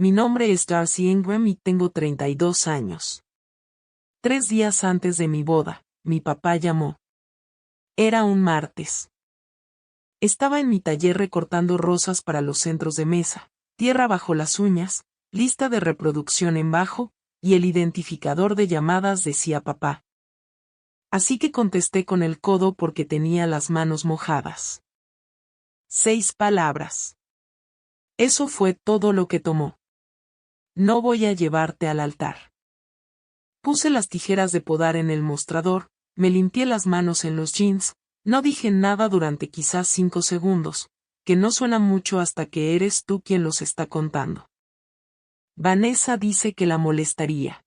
Mi nombre es Darcy Ingram y tengo 32 años. 3 días antes de mi boda, mi papá llamó. Era un martes. Estaba en mi taller recortando rosas para los centros de mesa, tierra bajo las uñas, lista de reproducción en bajo, y el identificador de llamadas decía papá. Así que contesté con el codo porque tenía las manos mojadas. 6 palabras. Eso fue todo lo que tomó. No voy a llevarte al altar. Puse las tijeras de podar en el mostrador, me limpié las manos en los jeans, no dije nada durante quizás 5 segundos, que no suena mucho hasta que eres tú quien los está contando. Vanessa dice que la molestaría.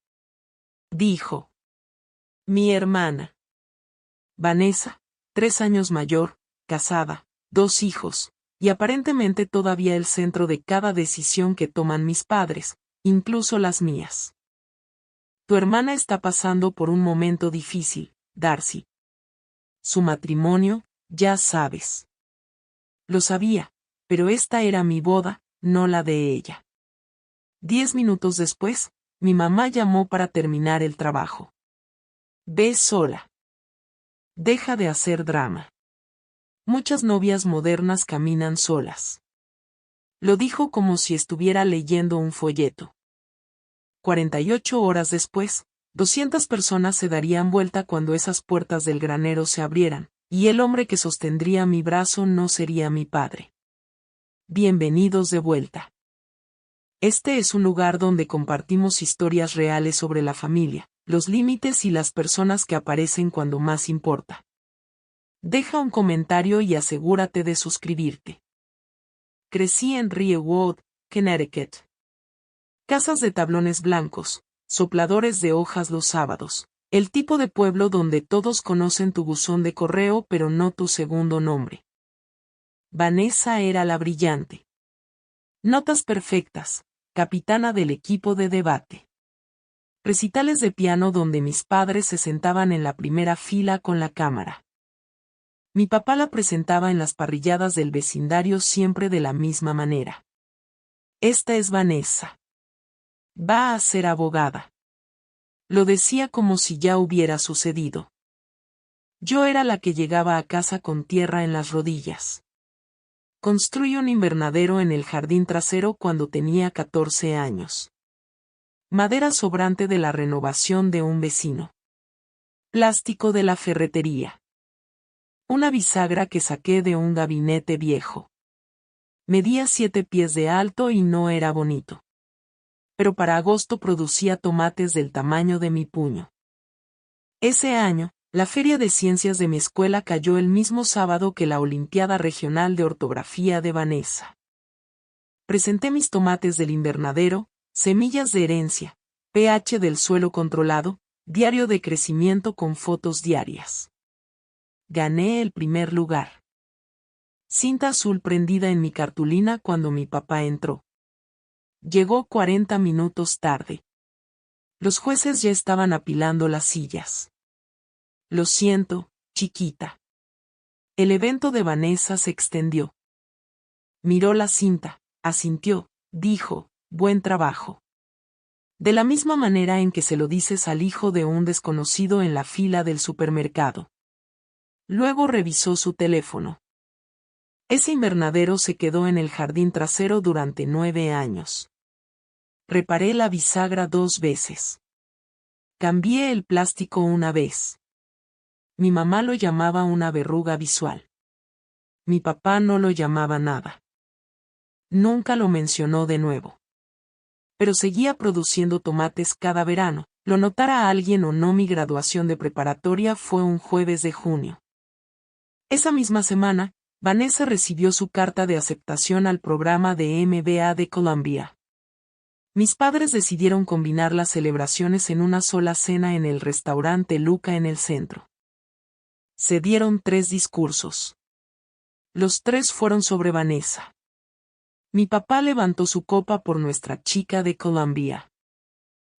Dijo. Mi hermana. Vanessa, 3 años mayor, casada, 2 hijos, y aparentemente todavía el centro de cada decisión que toman mis padres, incluso las mías. Tu hermana está pasando por un momento difícil, Darcy. Su matrimonio, ya sabes. Lo sabía, pero esta era mi boda, no la de ella. 10 minutos después, mi mamá llamó para terminar el trabajo. Ve sola. Deja de hacer drama. Muchas novias modernas caminan solas. Lo dijo como si estuviera leyendo un folleto. 48 horas después, 200 personas se darían vuelta cuando esas puertas del granero se abrieran, y el hombre que sostendría mi brazo no sería mi padre. Bienvenidos de vuelta. Este es un lugar donde compartimos historias reales sobre la familia, los límites y las personas que aparecen cuando más importa. Deja un comentario y asegúrate de suscribirte. Crecí en Ryewood, Connecticut. Casas de tablones blancos, sopladores de hojas los sábados, el tipo de pueblo donde todos conocen tu buzón de correo pero no tu segundo nombre. Vanessa era la brillante. Notas perfectas, capitana del equipo de debate. Recitales de piano donde mis padres se sentaban en la primera fila con la cámara. Mi papá la presentaba en las parrilladas del vecindario siempre de la misma manera. Esta es Vanessa. Va a ser abogada. Lo decía como si ya hubiera sucedido. Yo era la que llegaba a casa con tierra en las rodillas. Construí un invernadero en el jardín trasero cuando tenía 14 años. Madera sobrante de la renovación de un vecino. Plástico de la ferretería. Una bisagra que saqué de un gabinete viejo. Medía 7 pies de alto y no era bonito. Pero para agosto producía tomates del tamaño de mi puño. Ese año, la feria de ciencias de mi escuela cayó el mismo sábado que la Olimpiada Regional de Ortografía de Vanessa. Presenté mis tomates del invernadero, semillas de herencia, pH del suelo controlado, diario de crecimiento con fotos diarias. Gané el primer lugar. Cinta azul prendida en mi cartulina cuando mi papá entró. Llegó 40 minutos tarde. Los jueces ya estaban apilando las sillas. Lo siento, chiquita. El evento de Vanessa se extendió. Miró la cinta, asintió, dijo, buen trabajo. De la misma manera en que se lo dices al hijo de un desconocido en la fila del supermercado. Luego revisó su teléfono. Ese invernadero se quedó en el jardín trasero durante 9 años. Reparé la bisagra 2 veces. Cambié el plástico una vez. Mi mamá lo llamaba una verruga visual. Mi papá no lo llamaba nada. Nunca lo mencionó de nuevo. Pero seguía produciendo tomates cada verano, lo notara alguien o no. Mi graduación de preparatoria fue un jueves de junio. Esa misma semana, Vanessa recibió su carta de aceptación al programa de MBA de Columbia. Mis padres decidieron combinar las celebraciones en una sola cena en el restaurante Luca en el centro. Se dieron 3 discursos. Los 3 fueron sobre Vanessa. Mi papá levantó su copa por nuestra chica de Columbia.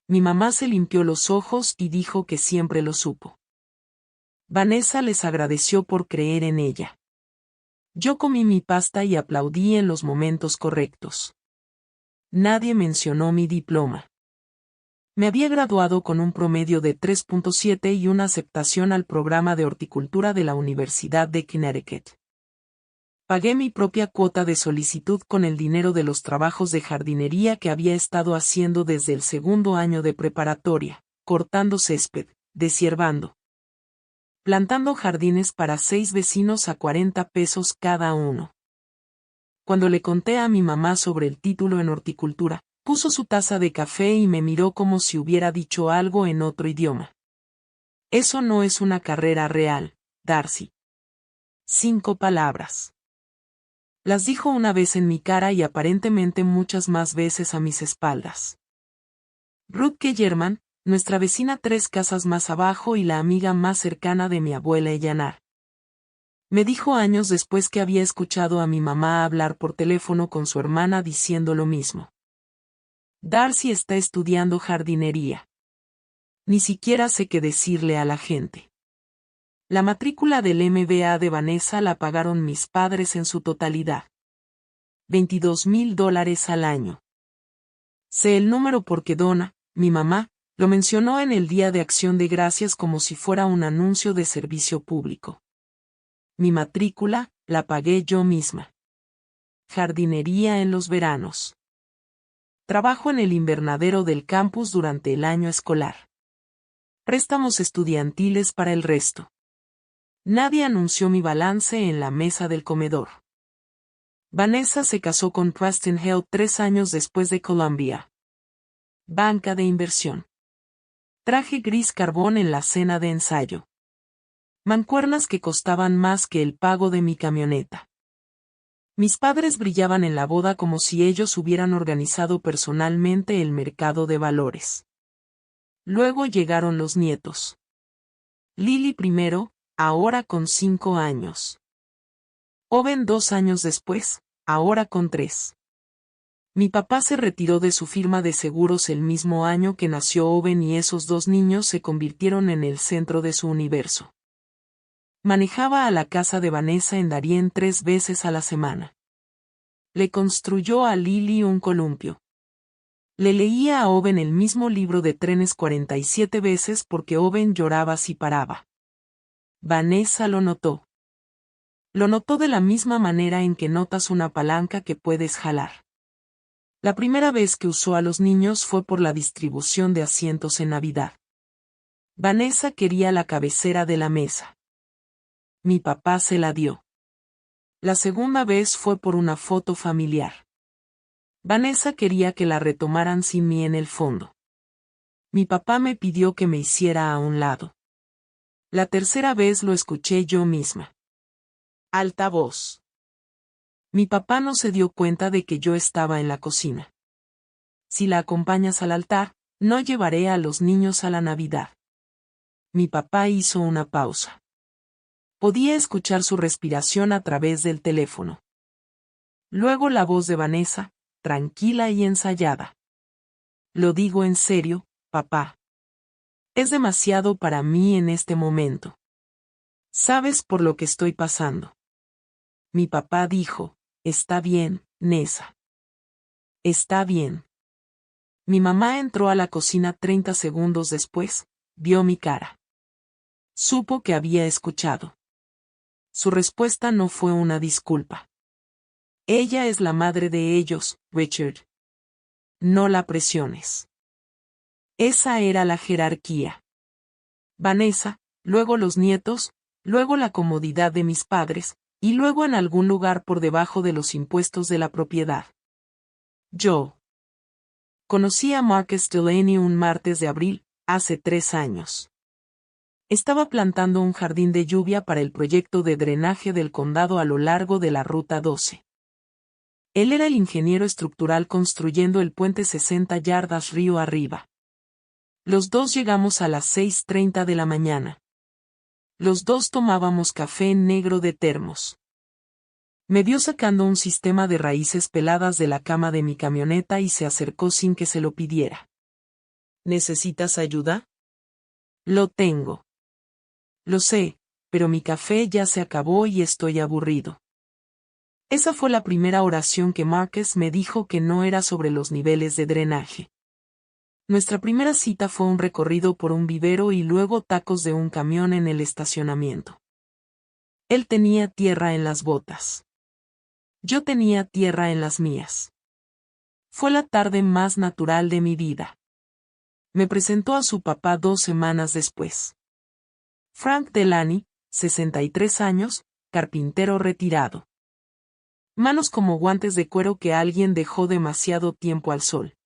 Mi mamá se limpió los ojos y dijo que siempre lo supo. Vanessa les agradeció por creer en ella. Yo comí mi pasta y aplaudí en los momentos correctos. Nadie mencionó mi diploma. Me había graduado con un promedio de 3.7 y una aceptación al programa de horticultura de la Universidad de Connecticut. Pagué mi propia cuota de solicitud con el dinero de los trabajos de jardinería que había estado haciendo desde el segundo año de preparatoria, cortando césped, deshiervando, plantando jardines para 6 vecinos a 40 pesos cada uno. Cuando le conté a mi mamá sobre el título en horticultura, puso su taza de café y me miró como si hubiera dicho algo en otro idioma. Eso no es una carrera real, Darcy. 5 palabras. Las dijo una vez en mi cara y aparentemente muchas más veces a mis espaldas. Ruth Kellerman, nuestra vecina 3 casas más abajo y la amiga más cercana de mi abuela Eleanor. Me dijo años después que había escuchado a mi mamá hablar por teléfono con su hermana diciendo lo mismo. Darcy está estudiando jardinería. Ni siquiera sé qué decirle a la gente. La matrícula del MBA de Vanessa la pagaron mis padres en su totalidad. $22,000 al año. Sé el número porque Donna, mi mamá, lo mencionó en el Día de Acción de Gracias como si fuera un anuncio de servicio público. Mi matrícula, la pagué yo misma. Jardinería en los veranos. Trabajo en el invernadero del campus durante el año escolar. Préstamos estudiantiles para el resto. Nadie anunció mi balance en la mesa del comedor. Vanessa se casó con Preston Hale 3 años después de Columbia. Banca de inversión. Traje gris carbón en la cena de ensayo. Mancuernas que costaban más que el pago de mi camioneta. Mis padres brillaban en la boda como si ellos hubieran organizado personalmente el mercado de valores. Luego llegaron los nietos. Lily primero, ahora con 5 años. Owen 2 años después, ahora con 3. Mi papá se retiró de su firma de seguros el mismo año que nació Owen y esos 2 niños se convirtieron en el centro de su universo. Manejaba a la casa de Vanessa en Darien 3 veces a la semana. Le construyó a Lily un columpio. Le leía a Owen el mismo libro de trenes 47 veces porque Owen lloraba si paraba. Vanessa lo notó. Lo notó de la misma manera en que notas una palanca que puedes jalar. La primera vez que usó a los niños fue por la distribución de asientos en Navidad. Vanessa quería la cabecera de la mesa. Mi papá se la dio. La segunda vez fue por una foto familiar. Vanessa quería que la retomaran sin mí en el fondo. Mi papá me pidió que me hiciera a un lado. La tercera vez lo escuché yo misma. Alta voz. Mi papá no se dio cuenta de que yo estaba en la cocina. Si la acompañas al altar, no llevaré a los niños a la Navidad. Mi papá hizo una pausa. Podía escuchar su respiración a través del teléfono. Luego la voz de Vanessa, tranquila y ensayada. Lo digo en serio, papá. Es demasiado para mí en este momento. Sabes por lo que estoy pasando. Mi papá dijo, está bien, Nessa. Está bien. Mi mamá entró a la cocina 30 segundos después, vio mi cara. Supo que había escuchado. Su respuesta no fue una disculpa. Ella es la madre de ellos, Richard. No la presiones. Esa era la jerarquía. Vanessa, luego los nietos, luego la comodidad de mis padres, y luego en algún lugar por debajo de los impuestos de la propiedad. Yo. Conocí a Marcus Delaney un martes de abril, hace 3 años. Estaba plantando un jardín de lluvia para el proyecto de drenaje del condado a lo largo de la Ruta 12. Él era el ingeniero estructural construyendo el puente 60 yardas río arriba. Los dos llegamos a las 6:30 de la mañana. Los dos tomábamos café negro de termos. Me vio sacando un sistema de raíces peladas de la cama de mi camioneta y se acercó sin que se lo pidiera. ¿Necesitas ayuda? Lo tengo. Lo sé, pero mi café ya se acabó y estoy aburrido. Esa fue la primera oración que Marcus me dijo que no era sobre los niveles de drenaje. Nuestra primera cita fue un recorrido por un vivero y luego tacos de un camión en el estacionamiento. Él tenía tierra en las botas. Yo tenía tierra en las mías. Fue la tarde más natural de mi vida. Me presentó a su papá 2 semanas después. Frank Delaney, 63 años, carpintero retirado. Manos como guantes de cuero que alguien dejó demasiado tiempo al sol.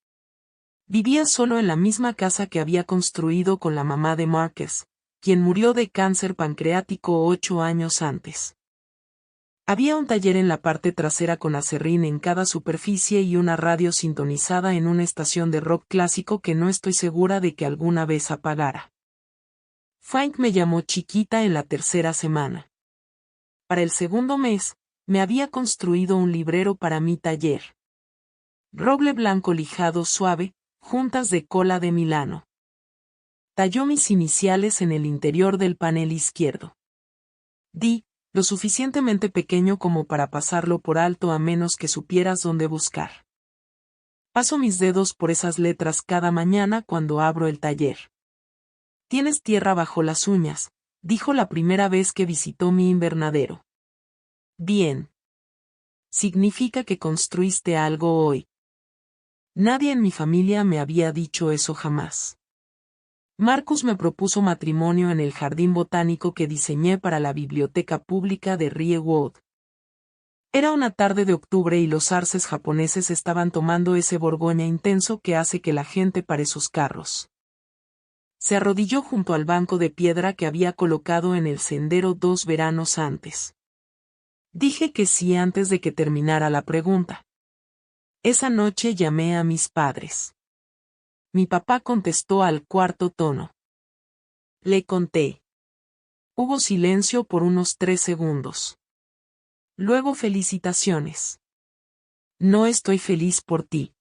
Vivía solo en la misma casa que había construido con la mamá de Marcus, quien murió de cáncer pancreático 8 años antes. Había un taller en la parte trasera con aserrín en cada superficie y una radio sintonizada en una estación de rock clásico que no estoy segura de que alguna vez apagara. Frank me llamó chiquita en la tercera semana. Para el segundo mes, me había construido un librero para mi taller. Roble blanco lijado suave, juntas de cola de Milano. Talló mis iniciales en el interior del panel izquierdo. Di, lo suficientemente pequeño como para pasarlo por alto a menos que supieras dónde buscar. Paso mis dedos por esas letras cada mañana cuando abro el taller. Tienes tierra bajo las uñas, dijo la primera vez que visitó mi invernadero. Bien. Significa que construiste algo hoy. Nadie en mi familia me había dicho eso jamás. Marcus me propuso matrimonio en el jardín botánico que diseñé para la biblioteca pública de Riewood. Era una tarde de octubre y los arces japoneses estaban tomando ese Borgoña intenso que hace que la gente pare sus carros. Se arrodilló junto al banco de piedra que había colocado en el sendero 2 veranos antes. Dije que sí antes de que terminara la pregunta. Esa noche llamé a mis padres. Mi papá contestó al cuarto tono. Le conté. Hubo silencio por unos 3 segundos. Luego felicitaciones. No estoy feliz por ti.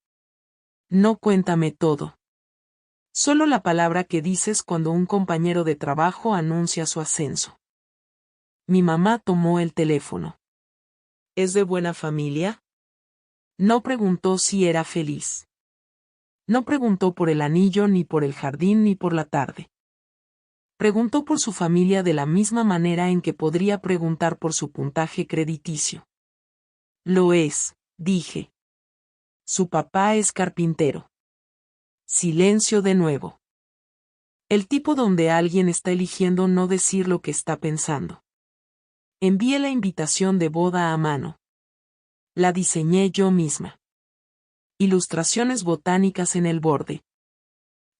No, cuéntame todo. Solo la palabra que dices cuando un compañero de trabajo anuncia su ascenso. Mi mamá tomó el teléfono. ¿Es de buena familia? No preguntó si era feliz. No preguntó por el anillo ni por el jardín ni por la tarde. Preguntó por su familia de la misma manera en que podría preguntar por su puntaje crediticio. Lo es, dije. Su papá es carpintero. Silencio de nuevo. El tipo donde alguien está eligiendo no decir lo que está pensando. Envié la invitación de boda a mano. La diseñé yo misma. Ilustraciones botánicas en el borde.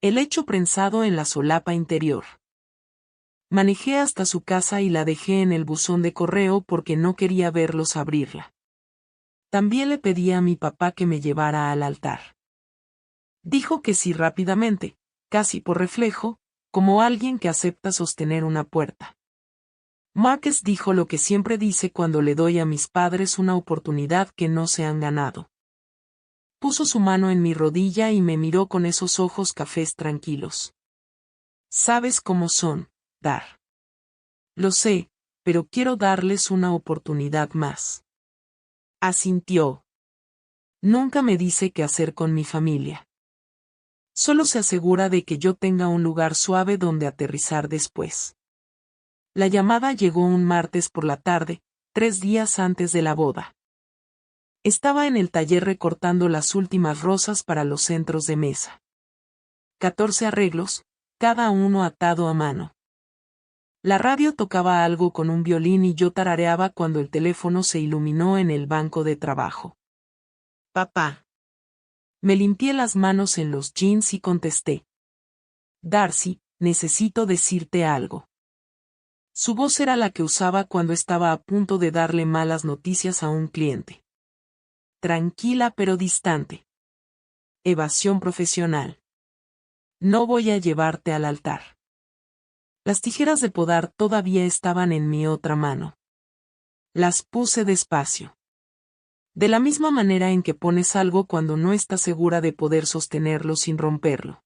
El hecho prensado en la solapa interior. Manejé hasta su casa y la dejé en el buzón de correo porque no quería verlos abrirla. También le pedí a mi papá que me llevara al altar. Dijo que sí rápidamente, casi por reflejo, como alguien que acepta sostener una puerta. Marcus dijo lo que siempre dice cuando le doy a mis padres una oportunidad que no se han ganado. Puso su mano en mi rodilla y me miró con esos ojos cafés tranquilos. Sabes cómo son, Dar. Lo sé, pero quiero darles una oportunidad más. Asintió. Nunca me dice qué hacer con mi familia. Solo se asegura de que yo tenga un lugar suave donde aterrizar después. La llamada llegó un martes por la tarde, 3 días antes de la boda. Estaba en el taller recortando las últimas rosas para los centros de mesa. 14 arreglos, cada uno atado a mano. La radio tocaba algo con un violín y yo tarareaba cuando el teléfono se iluminó en el banco de trabajo. Papá. Me limpié las manos en los jeans y contesté. Darcy, necesito decirte algo. Su voz era la que usaba cuando estaba a punto de darle malas noticias a un cliente. Tranquila pero distante. Evasión profesional. No voy a llevarte al altar. Las tijeras de podar todavía estaban en mi otra mano. Las puse despacio. De la misma manera en que pones algo cuando no estás segura de poder sostenerlo sin romperlo.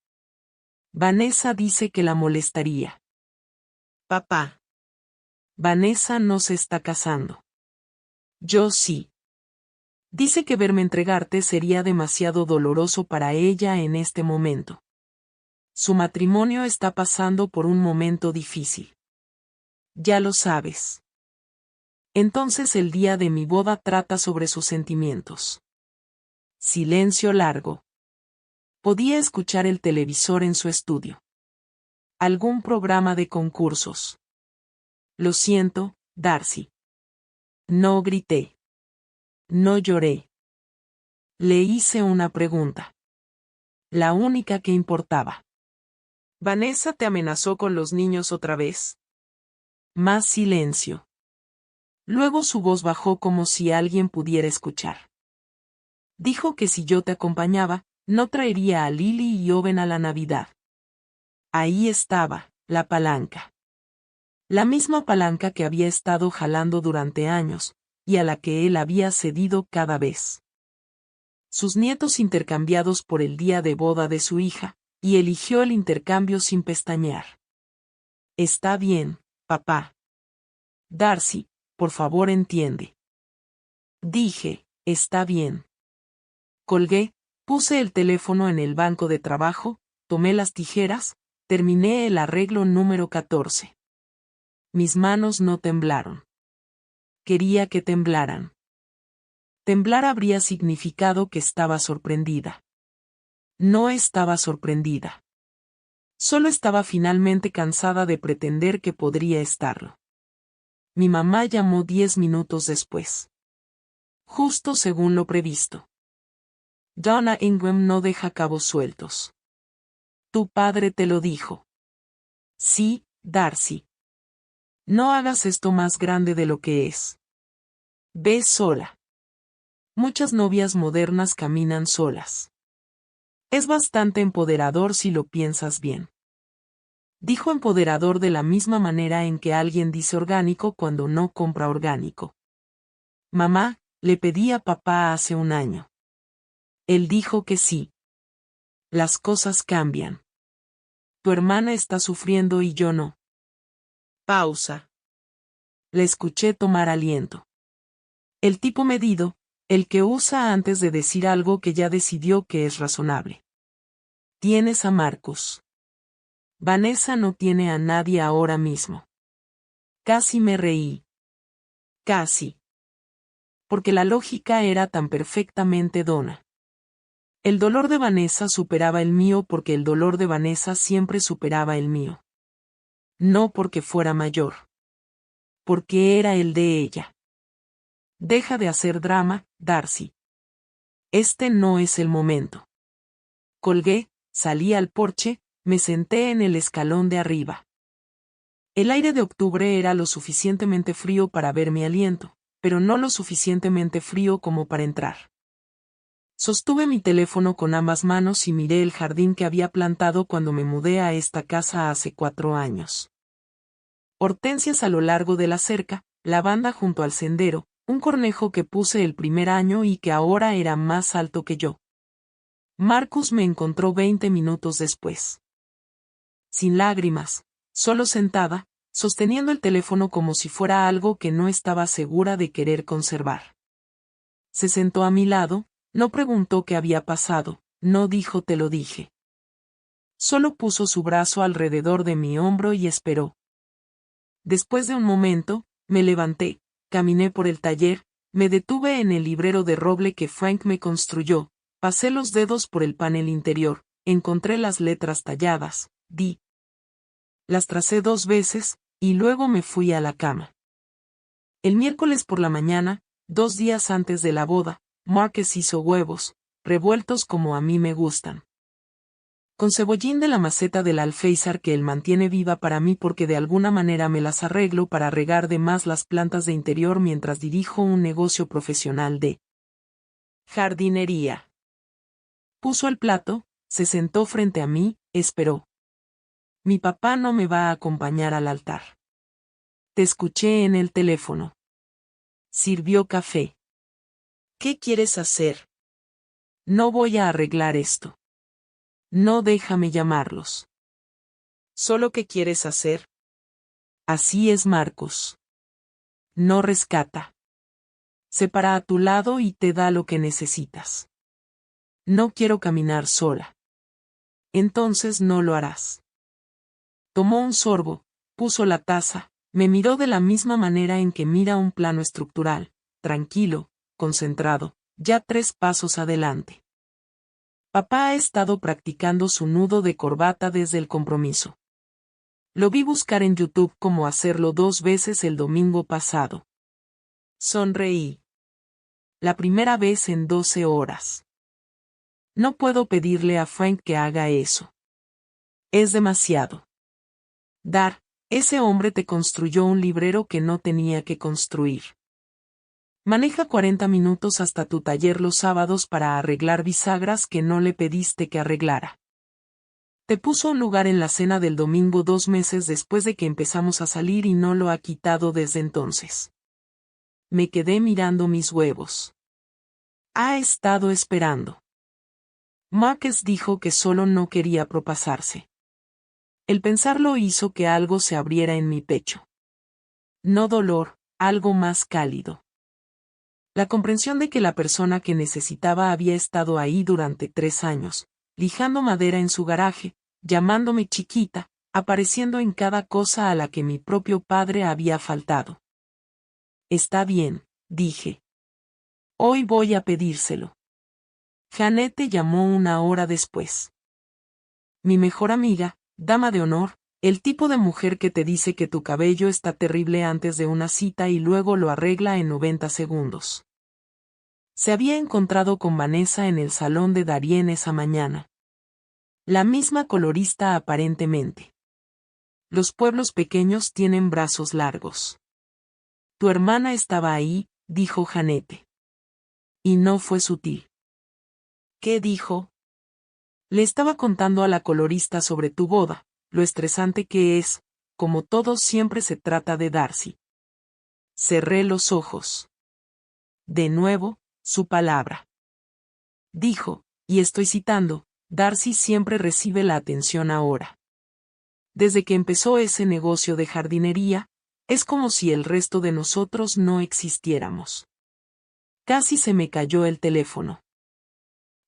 Vanessa dice que la molestaría. Papá. Vanessa no se está casando. Yo sí. Dice que verme entregarte sería demasiado doloroso para ella en este momento. Su matrimonio está pasando por un momento difícil. Ya lo sabes. Entonces el día de mi boda trata sobre sus sentimientos. Silencio largo. Podía escuchar el televisor en su estudio. Algún programa de concursos. Lo siento, Darcy. No grité. No lloré. Le hice una pregunta. La única que importaba. ¿Vanessa te amenazó con los niños otra vez? Más silencio. Luego su voz bajó como si alguien pudiera escuchar. Dijo que si yo te acompañaba, no traería a Lily y Owen a la Navidad. Ahí estaba, la palanca. La misma palanca que había estado jalando durante años, y a la que él había cedido cada vez. Sus nietos intercambiados por el día de boda de su hija, y eligió el intercambio sin pestañear. Está bien, papá. Darcy, por favor entiende. Dije, está bien. Colgué, puse el teléfono en el banco de trabajo, tomé las tijeras, terminé el arreglo número 14. Mis manos no temblaron. Quería que temblaran. Temblar habría significado que estaba sorprendida. No estaba sorprendida. Solo estaba finalmente cansada de pretender que podría estarlo. Mi mamá llamó 10 minutos después. Justo según lo previsto. Donna Ingram no deja cabos sueltos. Tu padre te lo dijo. Sí, Darcy. No hagas esto más grande de lo que es. Ve sola. Muchas novias modernas caminan solas. Es bastante empoderador si lo piensas bien. Dijo empoderador de la misma manera en que alguien dice orgánico cuando no compra orgánico. Mamá, le pedí a papá hace un año. Él dijo que sí. Las cosas cambian. Tu hermana está sufriendo y yo no. Pausa. Le escuché tomar aliento. El tipo medido, el que usa antes de decir algo que ya decidió que es razonable. Tienes a Marcus. Vanessa no tiene a nadie ahora mismo. Casi me reí. Casi. Porque la lógica era tan perfectamente Donna. El dolor de Vanessa superaba el mío porque el dolor de Vanessa siempre superaba el mío. No porque fuera mayor. Porque era el de ella. Deja de hacer drama, Darcy. Este no es el momento. Colgué, salí al porche, me senté en el escalón de arriba. El aire de octubre era lo suficientemente frío para ver mi aliento, pero no lo suficientemente frío como para entrar. Sostuve mi teléfono con ambas manos y miré el jardín que había plantado cuando me mudé a esta casa hace 4 años. Hortensias a lo largo de la cerca, lavanda junto al sendero, un cornejo que puse el primer año y que ahora era más alto que yo. Marcus me encontró 20 minutos después. Sin lágrimas, solo sentada, sosteniendo el teléfono como si fuera algo que no estaba segura de querer conservar. Se sentó a mi lado, no preguntó qué había pasado, no dijo te lo dije. Solo puso su brazo alrededor de mi hombro y esperó. Después de un momento, me levanté, caminé por el taller, me detuve en el librero de roble que Frank me construyó, pasé los dedos por el panel interior, encontré las letras talladas, di. Las tracé 2 veces, y luego me fui a la cama. El miércoles por la mañana, 2 días antes de la boda, Marcus hizo huevos, revueltos como a mí me gustan. Con cebollín de la maceta del alféizar que él mantiene viva para mí porque de alguna manera me las arreglo para regar de más las plantas de interior mientras dirijo un negocio profesional de jardinería. Puso el plato, se sentó frente a mí, esperó. Mi papá no me va a acompañar al altar. Te escuché en el teléfono. Sirvió café. ¿Qué quieres hacer? No voy a arreglar esto. No déjame llamarlos. ¿Solo qué quieres hacer? Así es Marcos. No rescata. Se para a tu lado y te da lo que necesitas. No quiero caminar sola. Entonces no lo harás. Tomó un sorbo, puso la taza, me miró de la misma manera en que mira un plano estructural, tranquilo, concentrado, ya 3 pasos adelante. Papá ha estado practicando su nudo de corbata desde el compromiso. Lo vi buscar en YouTube cómo hacerlo 2 veces el domingo pasado. Sonreí. La primera vez en 12 horas. No puedo pedirle a Frank que haga eso. Es demasiado. Ese hombre te construyó un librero que no tenía que construir. Maneja 40 minutos hasta tu taller los sábados para arreglar bisagras que no le pediste que arreglara. Te puso un lugar en la cena del domingo 2 meses después de que empezamos a salir y no lo ha quitado desde entonces. Me quedé mirando mis huevos. Ha estado esperando. Marcus dijo que solo no quería propasarse. El pensarlo hizo que algo se abriera en mi pecho. No dolor, algo más cálido. La comprensión de que la persona que necesitaba había estado ahí durante 3 años, lijando madera en su garaje, llamándome chiquita, apareciendo en cada cosa a la que mi propio padre había faltado. Está bien, dije. Hoy voy a pedírselo. Jeanette llamó 1 hora después. Mi mejor amiga, dama de honor, el tipo de mujer que te dice que tu cabello está terrible antes de una cita y luego lo arregla en 90 segundos. Se había encontrado con Vanessa en el salón de Darien esa mañana. La misma colorista aparentemente. Los pueblos pequeños tienen brazos largos. Tu hermana estaba ahí, dijo Jeanette. Y no fue sutil. ¿Qué dijo? Le estaba contando a la colorista sobre tu boda, lo estresante que es, como todo siempre se trata de Darcy. Cerré los ojos. De nuevo, su palabra. Dijo, y estoy citando, Darcy siempre recibe la atención ahora. Desde que empezó ese negocio de jardinería, es como si el resto de nosotros no existiéramos. Casi se me cayó el teléfono.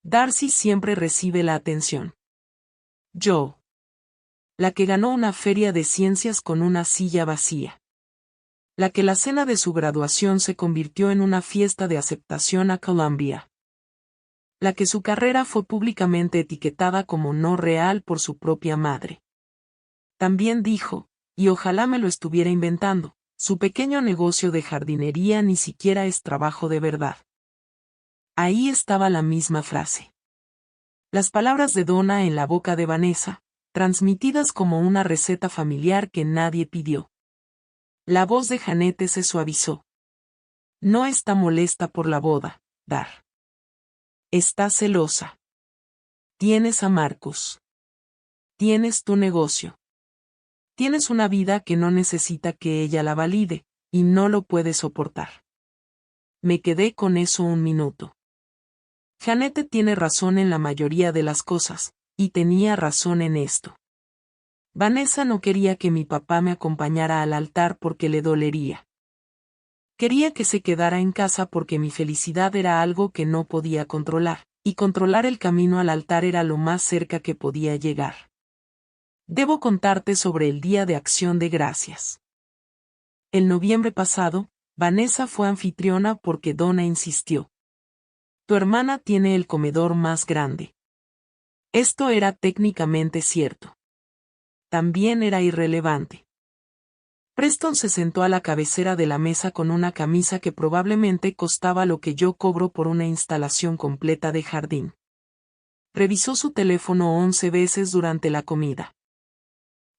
Darcy siempre recibe la atención. Yo. La que ganó una feria de ciencias con una silla vacía. La que la cena de su graduación se convirtió en una fiesta de aceptación a Columbia. La que su carrera fue públicamente etiquetada como no real por su propia madre. También dijo, y ojalá me lo estuviera inventando, su pequeño negocio de jardinería ni siquiera es trabajo de verdad. Ahí estaba la misma frase. Las palabras de Donna en la boca de Vanessa, transmitidas como una receta familiar que nadie pidió. La voz de Jeanette se suavizó. No está molesta por la boda, Dar. Está celosa. Tienes a Marcus. Tienes tu negocio. Tienes una vida que no necesita que ella la valide, y no lo puede soportar. Me quedé con eso un minuto. Jeanette tiene razón en la mayoría de las cosas, y tenía razón en esto. Vanessa no quería que mi papá me acompañara al altar porque le dolería. Quería que se quedara en casa porque mi felicidad era algo que no podía controlar, y controlar el camino al altar era lo más cerca que podía llegar. Debo contarte sobre el Día de Acción de Gracias. El noviembre pasado, Vanessa fue anfitriona porque Donna insistió. Tu hermana tiene el comedor más grande. Esto era técnicamente cierto. También era irrelevante. Preston se sentó a la cabecera de la mesa con una camisa que probablemente costaba lo que yo cobro por una instalación completa de jardín. Revisó su teléfono 11 veces durante la comida.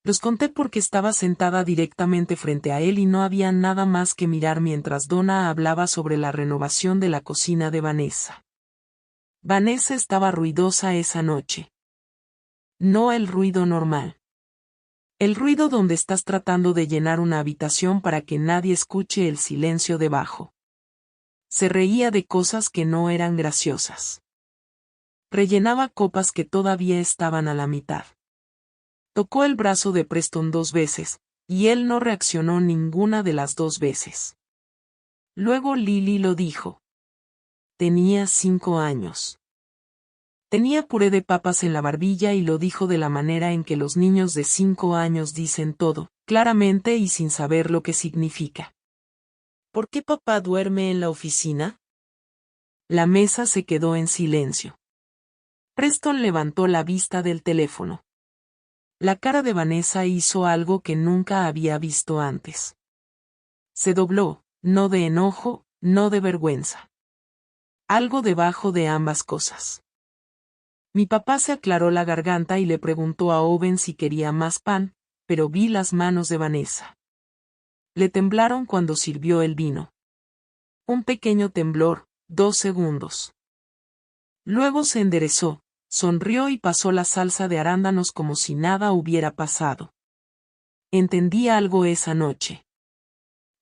Los conté porque estaba sentada directamente frente a él y no había nada más que mirar mientras Donna hablaba sobre la renovación de la cocina de Vanessa. Vanessa estaba ruidosa esa noche. No el ruido normal. El ruido donde estás tratando de llenar una habitación para que nadie escuche el silencio debajo. Se reía de cosas que no eran graciosas. Rellenaba copas que todavía estaban a la mitad. Tocó el brazo de Preston 2 veces, y él no reaccionó ninguna de las 2 veces. Luego Lily lo dijo. Tenía 5 años. Tenía puré de papas en la barbilla y lo dijo de la manera en que los niños de 5 años dicen todo, claramente y sin saber lo que significa. ¿Por qué papá duerme en la oficina? La mesa se quedó en silencio. Preston levantó la vista del teléfono. La cara de Vanessa hizo algo que nunca había visto antes. Se dobló, no de enojo, no de vergüenza. Algo debajo de ambas cosas. Mi papá se aclaró la garganta y le preguntó a Owen si quería más pan, pero vi las manos de Vanessa. Le temblaron cuando sirvió el vino. Un pequeño temblor, 2 segundos. Luego se enderezó, sonrió y pasó la salsa de arándanos como si nada hubiera pasado. Entendí algo esa noche.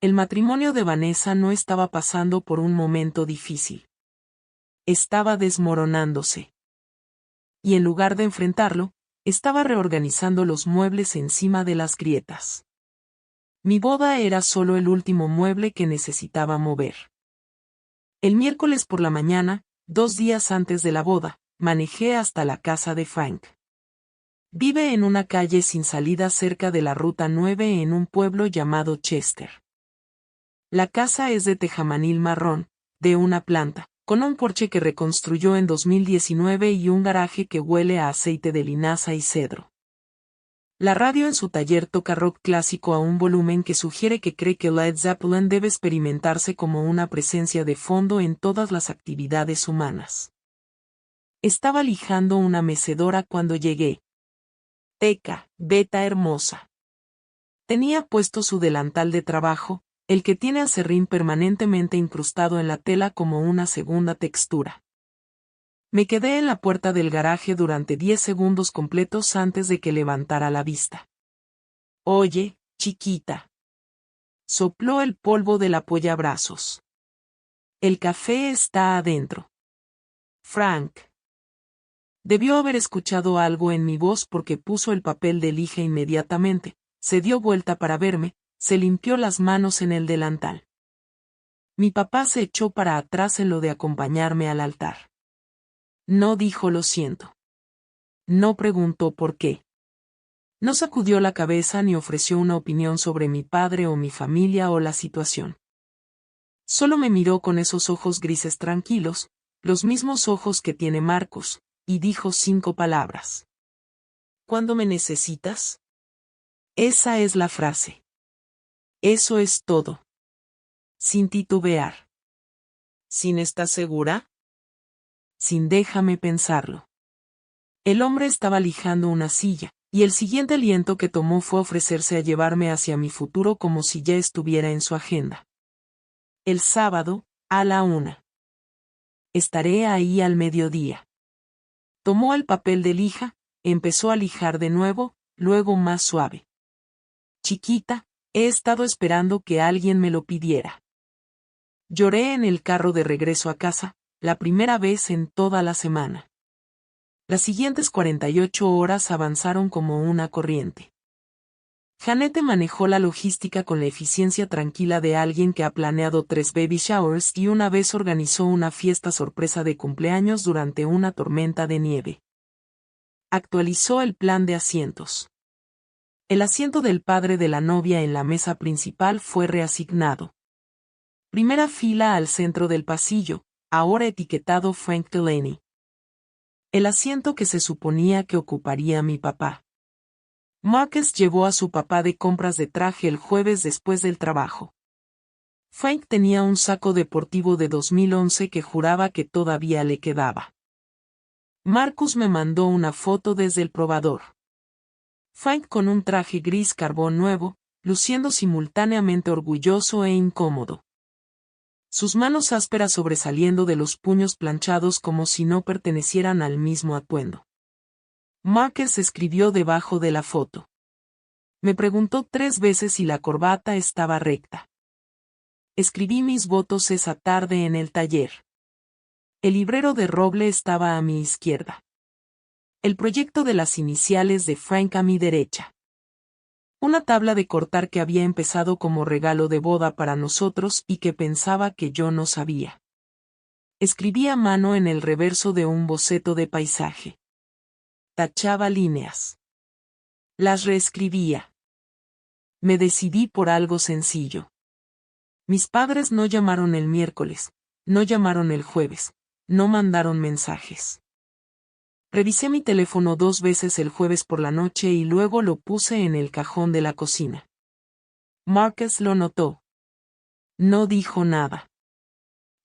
El matrimonio de Vanessa no estaba pasando por un momento difícil. Estaba desmoronándose. Y en lugar de enfrentarlo, estaba reorganizando los muebles encima de las grietas. Mi boda era solo el último mueble que necesitaba mover. El miércoles por la mañana, 2 días antes de la boda, manejé hasta la casa de Frank. Vive en una calle sin salida cerca de la Ruta 9 en un pueblo llamado Chester. La casa es de tejamanil marrón, de una planta, con un porche que reconstruyó en 2019 y un garaje que huele a aceite de linaza y cedro. La radio en su taller toca rock clásico a un volumen que sugiere que cree que Led Zeppelin debe experimentarse como una presencia de fondo en todas las actividades humanas. Estaba lijando una mecedora cuando llegué. Teca, beta hermosa. Tenía puesto su delantal de trabajo, el que tiene acerrín permanentemente incrustado en la tela como una segunda textura. Me quedé en la puerta del garaje durante 10 segundos completos antes de que levantara la vista. Oye, chiquita. Sopló el polvo del apoyabrazos. El café está adentro. Frank. Debió haber escuchado algo en mi voz porque puso el papel de lija inmediatamente, se dio vuelta para verme, se limpió las manos en el delantal. Mi papá se echó para atrás en lo de acompañarme al altar. No dijo lo siento. No preguntó por qué. No sacudió la cabeza ni ofreció una opinión sobre mi padre o mi familia o la situación. Solo me miró con esos ojos grises tranquilos, los mismos ojos que tiene Marcos, y dijo 5 palabras. ¿Cuándo me necesitas? Esa es la frase. Eso es todo. Sin titubear. ¿Sin estás segura? Sin déjame pensarlo. El hombre estaba lijando una silla, y el siguiente aliento que tomó fue ofrecerse a llevarme hacia mi futuro como si ya estuviera en su agenda. El sábado, a la 1. Estaré ahí al mediodía. Tomó el papel de lija, empezó a lijar de nuevo, luego más suave. Chiquita, he estado esperando que alguien me lo pidiera. Lloré en el carro de regreso a casa, la primera vez en toda la semana. Las siguientes 48 horas avanzaron como una corriente. Janete manejó la logística con la eficiencia tranquila de alguien que ha planeado 3 baby showers y una vez organizó una fiesta sorpresa de cumpleaños durante una tormenta de nieve. Actualizó el plan de asientos. El asiento del padre de la novia en la mesa principal fue reasignado. Primera fila al centro del pasillo, ahora etiquetado Frank Delaney. El asiento que se suponía que ocuparía mi papá. Marcus llevó a su papá de compras de traje el jueves después del trabajo. Frank tenía un saco deportivo de 2011 que juraba que todavía le quedaba. Marcus me mandó una foto desde el probador. Frank con un traje gris carbón nuevo, luciendo simultáneamente orgulloso e incómodo. Sus manos ásperas sobresaliendo de los puños planchados como si no pertenecieran al mismo atuendo. Marcus escribió debajo de la foto. Me preguntó 3 veces si la corbata estaba recta. Escribí mis votos esa tarde en el taller. El librero de roble estaba a mi izquierda. El proyecto de las iniciales de Frank a mi derecha. Una tabla de cortar que había empezado como regalo de boda para nosotros y que pensaba que yo no sabía. Escribí a mano en el reverso de un boceto de paisaje. Tachaba líneas. Las reescribía. Me decidí por algo sencillo. Mis padres no llamaron el miércoles, no llamaron el jueves, no mandaron mensajes. Revisé mi teléfono 2 veces el jueves por la noche y luego lo puse en el cajón de la cocina. Marcus lo notó. No dijo nada.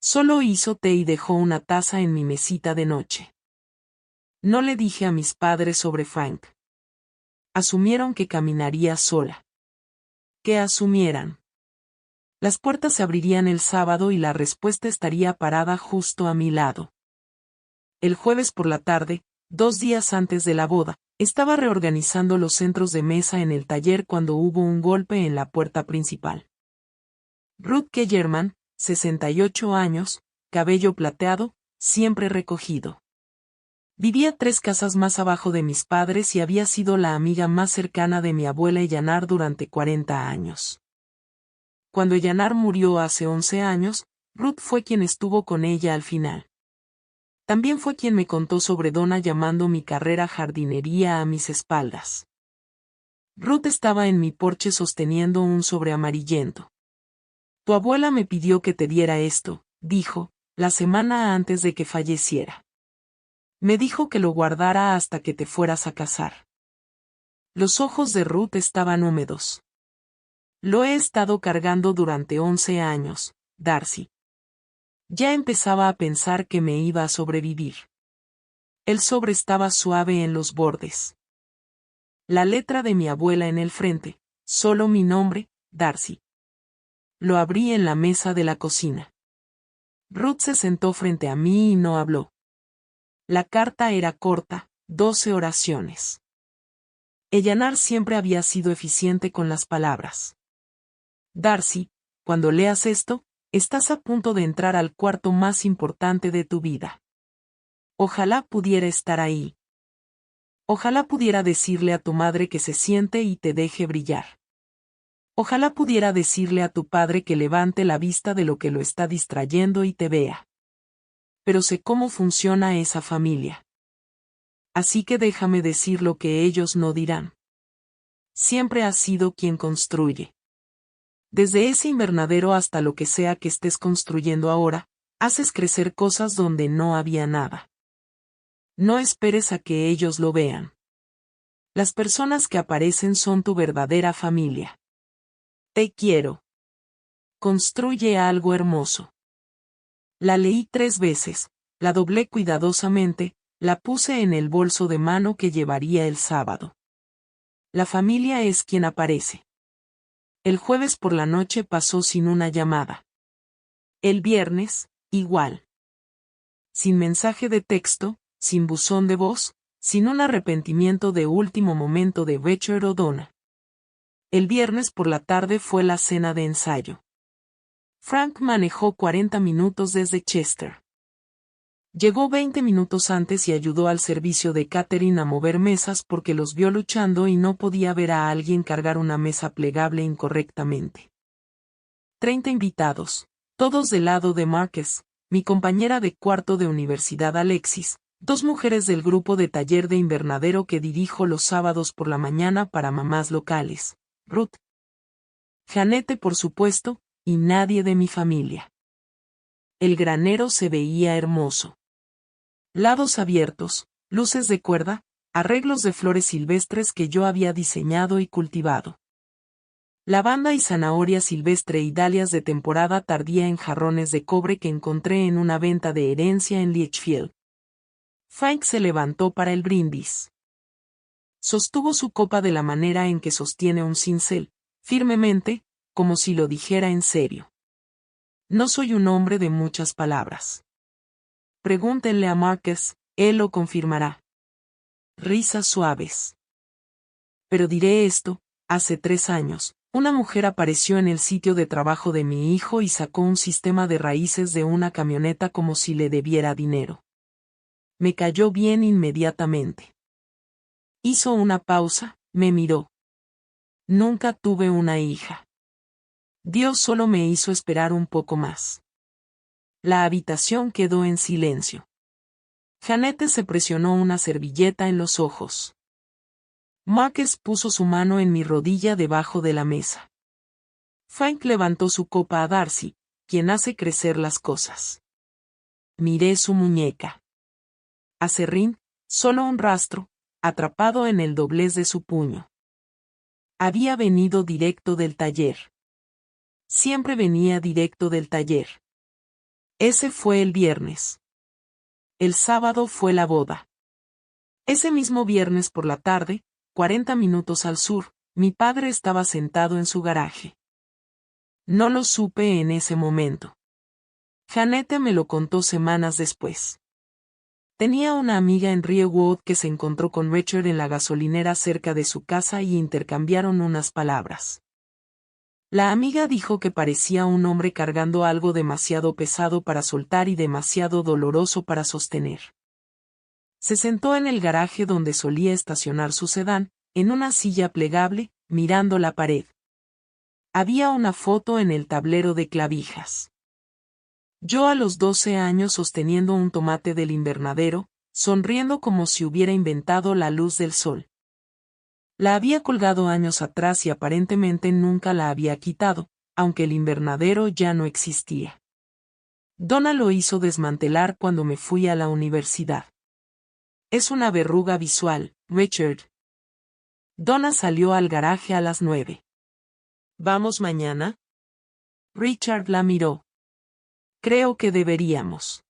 Solo hizo té y dejó una taza en mi mesita de noche. No le dije a mis padres sobre Frank. Asumieron que caminaría sola. Que asumieran. Las puertas se abrirían el sábado y la respuesta estaría parada justo a mi lado. El jueves por la tarde, 2 días antes de la boda, estaba reorganizando los centros de mesa en el taller cuando hubo un golpe en la puerta principal. Ruth Kellerman, 68 años, cabello plateado, siempre recogido. Vivía 3 casas más abajo de mis padres y había sido la amiga más cercana de mi abuela Eleanor durante 40 años. Cuando Eleanor murió hace 11 años, Ruth fue quien estuvo con ella al final. También fue quien me contó sobre Donna llamando mi carrera jardinería a mis espaldas. Ruth estaba en mi porche sosteniendo un sobre amarillento. Tu abuela me pidió que te diera esto, dijo, la semana antes de que falleciera. Me dijo que lo guardara hasta que te fueras a casar. Los ojos de Ruth estaban húmedos. Lo he estado cargando durante 11 años, Darcy. Ya empezaba a pensar que me iba a sobrevivir. El sobre estaba suave en los bordes. La letra de mi abuela en el frente, solo mi nombre, Darcy. Lo abrí en la mesa de la cocina. Ruth se sentó frente a mí y no habló. La carta era corta, 12 oraciones. Eleanor siempre había sido eficiente con las palabras. Darcy, cuando leas esto, estás a punto de entrar al cuarto más importante de tu vida. Ojalá pudiera estar ahí. Ojalá pudiera decirle a tu madre que se siente y te deje brillar. Ojalá pudiera decirle a tu padre que levante la vista de lo que lo está distrayendo y te vea. Pero sé cómo funciona esa familia. Así que déjame decir lo que ellos no dirán. Siempre has sido quien construye. Desde ese invernadero hasta lo que sea que estés construyendo ahora, haces crecer cosas donde no había nada. No esperes a que ellos lo vean. Las personas que aparecen son tu verdadera familia. Te quiero. Construye algo hermoso. La leí 3 veces, la doblé cuidadosamente, la puse en el bolso de mano que llevaría el sábado. La familia es quien aparece. El jueves por la noche pasó sin una llamada. El viernes, igual. Sin mensaje de texto, sin buzón de voz, sin un arrepentimiento de último momento de Becher o Donna. El viernes por la tarde fue la cena de ensayo. Frank manejó 40 minutos desde Chester. Llegó 20 minutos antes y ayudó al servicio de catering a mover mesas porque los vio luchando y no podía ver a alguien cargar una mesa plegable incorrectamente. 30 invitados, todos del lado de Marcus, mi compañera de cuarto de universidad Alexis, 2 mujeres del grupo de taller de invernadero que dirijo los sábados por la mañana para mamás locales, Ruth, Janete por supuesto, y nadie de mi familia. El granero se veía hermoso. Lados abiertos, luces de cuerda, arreglos de flores silvestres que yo había diseñado y cultivado. Lavanda y zanahoria silvestre y dalias de temporada tardía en jarrones de cobre que encontré en una venta de herencia en Litchfield. Frank se levantó para el brindis. Sostuvo su copa de la manera en que sostiene un cincel, firmemente, como si lo dijera en serio. No soy un hombre de muchas palabras. Pregúntenle a Marcus, él lo confirmará. Risas suaves. Pero diré esto, hace 3 años, una mujer apareció en el sitio de trabajo de mi hijo y sacó un sistema de raíces de una camioneta como si le debiera dinero. Me cayó bien inmediatamente. Hizo una pausa, me miró. Nunca tuve una hija. Dios solo me hizo esperar un poco más. La habitación quedó en silencio. Jeanette se presionó una servilleta en los ojos. Marcus puso su mano en mi rodilla debajo de la mesa. Frank levantó su copa a Darcy, quien hace crecer las cosas. Miré su muñeca. Acerrín, solo un rastro, atrapado en el doblez de su puño. Había venido directo del taller. Siempre venía directo del taller. Ese fue el viernes. El sábado fue la boda. Ese mismo viernes por la tarde, 40 minutos al sur, mi padre estaba sentado en su garaje. No lo supe en ese momento. Jeanette me lo contó semanas después. Tenía una amiga en Rio Wood que se encontró con Richard en la gasolinera cerca de su casa y intercambiaron unas palabras. La amiga dijo que parecía un hombre cargando algo demasiado pesado para soltar y demasiado doloroso para sostener. Se sentó en el garaje donde solía estacionar su sedán, en una silla plegable, mirando la pared. Había una foto en el tablero de clavijas. Yo a los 12 años sosteniendo un tomate del invernadero, sonriendo como si hubiera inventado la luz del sol. La había colgado años atrás y aparentemente nunca la había quitado, aunque el invernadero ya no existía. Donna lo hizo desmantelar cuando me fui a la universidad. Es una verruga visual, Richard. Donna salió al garaje a las 9. ¿Vamos mañana? Richard la miró. Creo que deberíamos.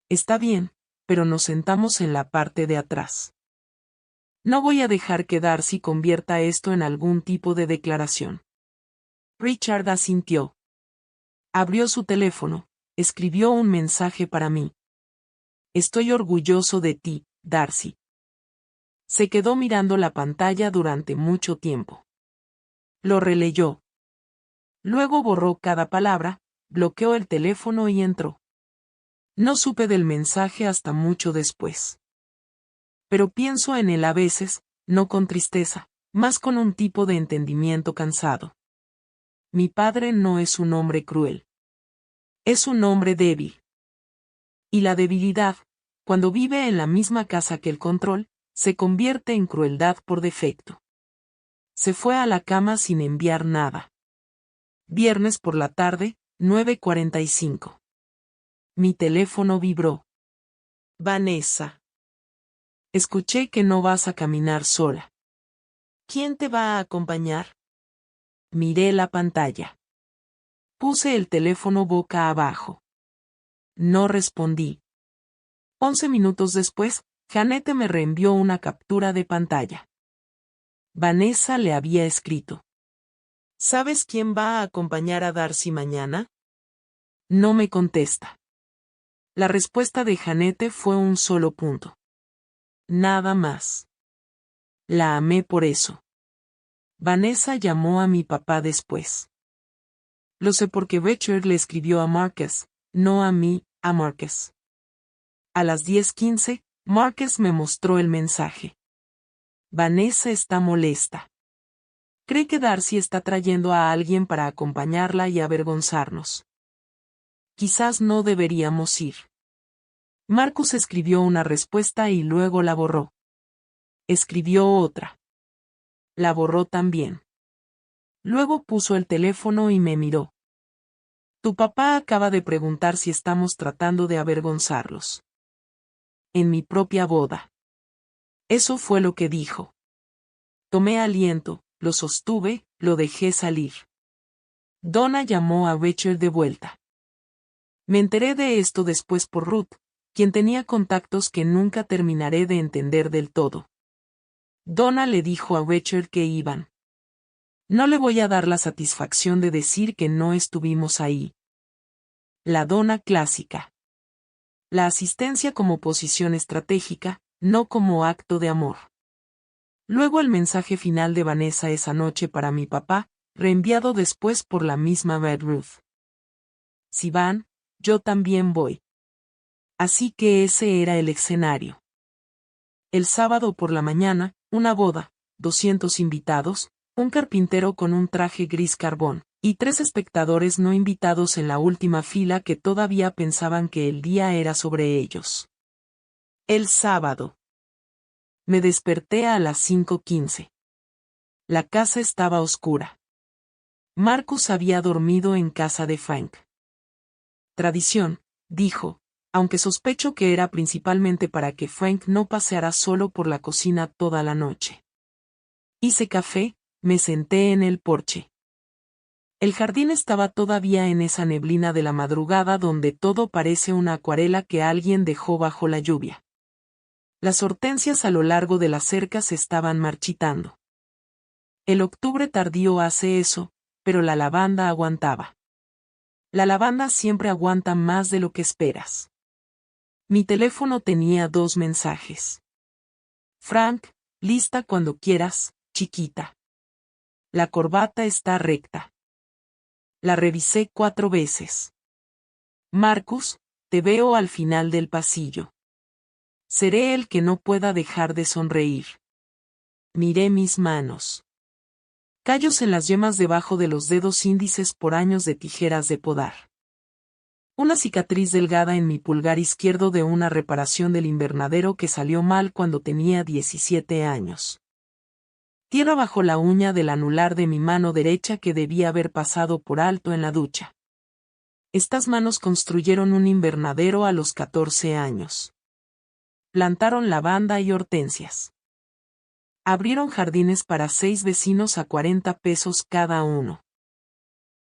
Está bien, pero nos sentamos en la parte de atrás. No voy a dejar que Darcy convierta esto en algún tipo de declaración. Richard asintió. Abrió su teléfono, escribió un mensaje para mí. Estoy orgulloso de ti, Darcy. Se quedó mirando la pantalla durante mucho tiempo. Lo releyó. Luego borró cada palabra, bloqueó el teléfono y entró. No supe del mensaje hasta mucho después. Pero pienso en él a veces, no con tristeza, más con un tipo de entendimiento cansado. Mi padre no es un hombre cruel. Es un hombre débil. Y la debilidad, cuando vive en la misma casa que el control, se convierte en crueldad por defecto. Se fue a la cama sin enviar nada. Viernes por la tarde, 9:45. Mi teléfono vibró. Vanessa. Escuché que no vas a caminar sola. ¿Quién te va a acompañar? Miré la pantalla. Puse el teléfono boca abajo. No respondí. 11 minutos después, Jeanette me reenvió una captura de pantalla. Vanessa le había escrito. ¿Sabes quién va a acompañar a Darcy mañana? No me contesta. La respuesta de Jeanette fue un solo punto. Nada más. La amé por eso. Vanessa llamó a mi papá después. Lo sé porque Richard le escribió a Marcus, no a mí, a Marcus. A las 10:15, Marcus me mostró el mensaje. Vanessa está molesta. Cree que Darcy está trayendo a alguien para acompañarla y avergonzarnos. Quizás no deberíamos ir. Marcus escribió una respuesta y luego la borró. Escribió otra. La borró también. Luego puso el teléfono y me miró. Tu papá acaba de preguntar si estamos tratando de avergonzarlos. En mi propia boda. Eso fue lo que dijo. Tomé aliento, lo sostuve, lo dejé salir. Donna llamó a Richard de vuelta. Me enteré de esto después por Ruth, quien tenía contactos que nunca terminaré de entender del todo. Donna le dijo a Richard que iban. No le voy a dar la satisfacción de decir que no estuvimos ahí. La Donna clásica. La asistencia como posición estratégica, no como acto de amor. Luego el mensaje final de Vanessa esa noche para mi papá, reenviado después por la misma Red Ruth. Si van, yo también voy. Así que ese era el escenario. El sábado por la mañana, una boda, 200 invitados, un carpintero con un traje gris carbón, y 3 espectadores no invitados en la última fila que todavía pensaban que el día era sobre ellos. El sábado. Me desperté a las 5:15. La casa estaba oscura. Marcus había dormido en casa de Frank. Tradición, dijo, aunque sospecho que era principalmente para que Frank no paseara solo por la cocina toda la noche. Hice café, me senté en el porche. El jardín estaba todavía en esa neblina de la madrugada donde todo parece una acuarela que alguien dejó bajo la lluvia. Las hortensias a lo largo de las cercas estaban marchitando. El octubre tardío hace eso, pero la lavanda aguantaba. La lavanda siempre aguanta más de lo que esperas. Mi teléfono tenía 2 mensajes. Frank, lista cuando quieras, chiquita. La corbata está recta. La revisé 4 veces. Marcus, te veo al final del pasillo. Seré el que no pueda dejar de sonreír. Miré mis manos. Callos en las yemas debajo de los dedos índices por años de tijeras de podar. Una cicatriz delgada en mi pulgar izquierdo de una reparación del invernadero que salió mal cuando tenía 17 años. Tierra bajo la uña del anular de mi mano derecha que debía haber pasado por alto en la ducha. Estas manos construyeron un invernadero a los 14 años. Plantaron lavanda y hortensias. Abrieron jardines para 6 vecinos a 40 pesos cada uno.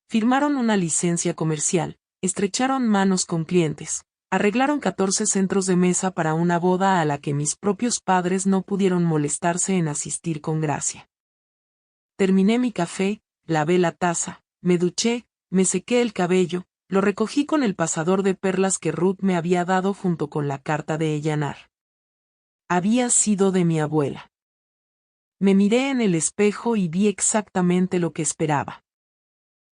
Firmaron una licencia comercial, estrecharon manos con clientes, arreglaron 14 centros de mesa para una boda a la que mis propios padres no pudieron molestarse en asistir con gracia. Terminé mi café, lavé la taza, me duché, me sequé el cabello, lo recogí con el pasador de perlas que Ruth me había dado junto con la carta de Ellanar. Había sido de mi abuela. Me miré en el espejo y vi exactamente lo que esperaba.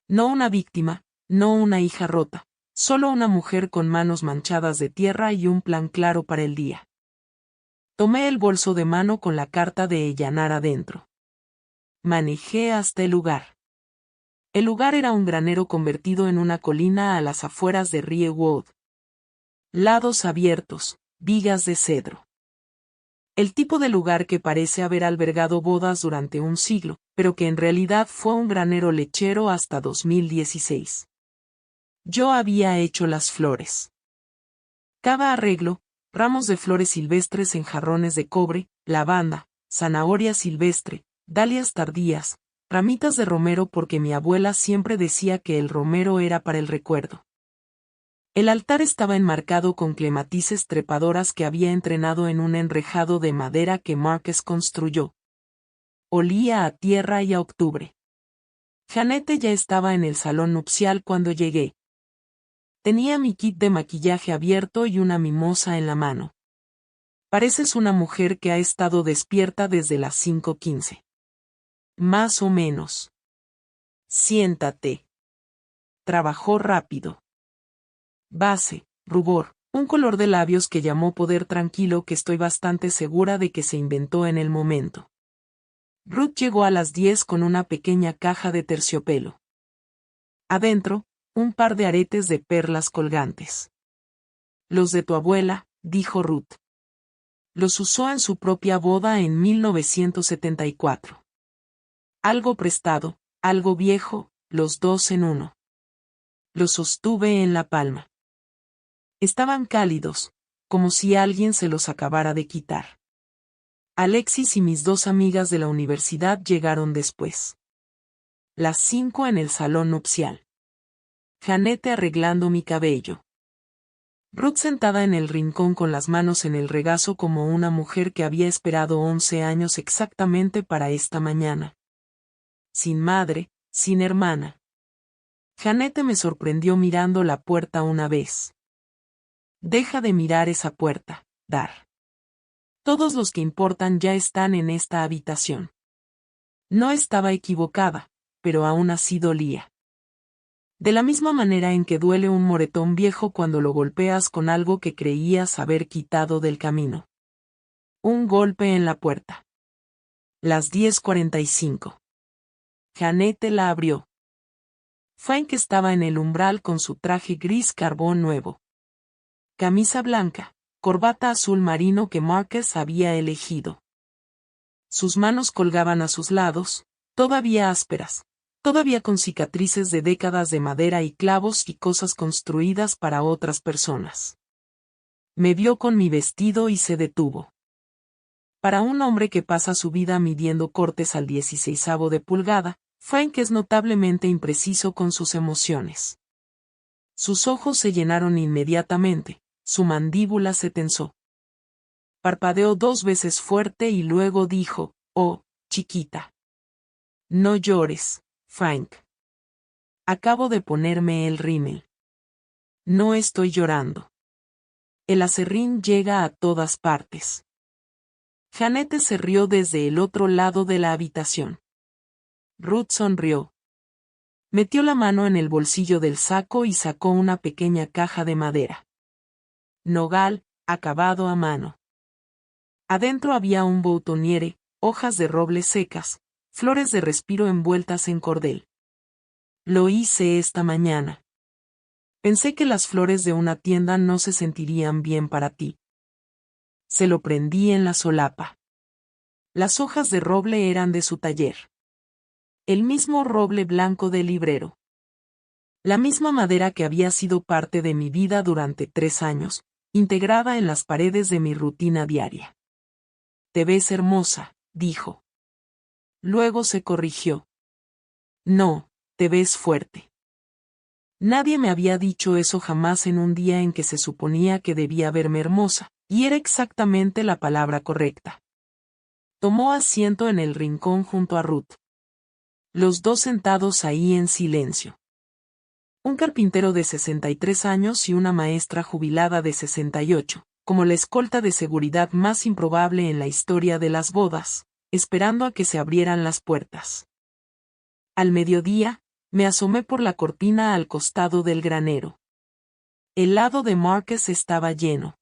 No una víctima, no una hija rota, solo una mujer con manos manchadas de tierra y un plan claro para el día. Tomé el bolso de mano con la carta de Ellanar adentro. Manejé hasta el lugar. El lugar era un granero convertido en una colina a las afueras de Riewood. Lados abiertos, vigas de cedro. El tipo de lugar que parece haber albergado bodas durante un siglo, pero que en realidad fue un granero lechero hasta 2016. Yo había hecho las flores. Cada arreglo, ramos de flores silvestres en jarrones de cobre, lavanda, zanahoria silvestre, dalias tardías, ramitas de romero porque mi abuela siempre decía que el romero era para el recuerdo. El altar estaba enmarcado con clematices trepadoras que había entrenado en un enrejado de madera que Marcus construyó. Olía a tierra y a octubre. Jeanette ya estaba en el salón nupcial cuando llegué. Tenía mi kit de maquillaje abierto y una mimosa en la mano. Pareces una mujer que ha estado despierta desde las 5:15. Más o menos. Siéntate. Trabajó rápido. Base, rubor, un color de labios que llamó poder tranquilo que estoy bastante segura de que se inventó en el momento. Ruth llegó a las 10 con una pequeña caja de terciopelo. Adentro, un par de aretes de perlas colgantes. Los de tu abuela, dijo Ruth. Los usó en su propia boda en 1974. Algo prestado, algo viejo, los dos en uno. Los sostuve en la palma. Estaban cálidos, como si alguien se los acabara de quitar. Alexis y mis 2 amigas de la universidad llegaron después. Las 5 en el salón nupcial. Jeanette arreglando mi cabello. Ruth sentada en el rincón con las manos en el regazo como una mujer que había esperado 11 años exactamente para esta mañana. Sin madre, sin hermana. Jeanette me sorprendió mirando la puerta una vez. Deja de mirar esa puerta, Dar. Todos los que importan ya están en esta habitación. No estaba equivocada, pero aún así dolía. De la misma manera en que duele un moretón viejo cuando lo golpeas con algo que creías haber quitado del camino. Un golpe en la puerta. Las 10:45. Jeanette la abrió. Frank estaba en el umbral con su traje gris carbón nuevo. Camisa blanca, corbata azul marino que Marcus había elegido. Sus manos colgaban a sus lados, todavía ásperas, todavía con cicatrices de décadas de madera y clavos y cosas construidas para otras personas. Me vio con mi vestido y se detuvo. Para un hombre que pasa su vida midiendo cortes al 16avo de pulgada, Frank es notablemente impreciso con sus emociones. Sus ojos se llenaron inmediatamente, su mandíbula se tensó. Parpadeó 2 veces fuerte y luego dijo, «Oh, chiquita. No llores, Frank. Acabo de ponerme el rímel. No estoy llorando. El aserrín llega a todas partes». Jeanette se rió desde el otro lado de la habitación. Ruth sonrió. Metió la mano en el bolsillo del saco y sacó una pequeña caja de madera. Nogal, acabado a mano. Adentro había un boutoniere, hojas de roble secas, flores de respiro envueltas en cordel. Lo hice esta mañana. Pensé que las flores de una tienda no se sentirían bien para ti. Se lo prendí en la solapa. Las hojas de roble eran de su taller. El mismo roble blanco del librero. La misma madera que había sido parte de mi vida durante 3 años, integrada en las paredes de mi rutina diaria. «Te ves hermosa», dijo. Luego se corrigió. «No, te ves fuerte». Nadie me había dicho eso jamás en un día en que se suponía que debía verme hermosa, y era exactamente la palabra correcta. Tomó asiento en el rincón junto a Ruth. Los dos sentados ahí en silencio. Un carpintero de 63 años y una maestra jubilada de 68, como la escolta de seguridad más improbable en la historia de las bodas, esperando a que se abrieran las puertas. Al mediodía, me asomé por la cortina al costado del granero. El lado de Marcus estaba lleno.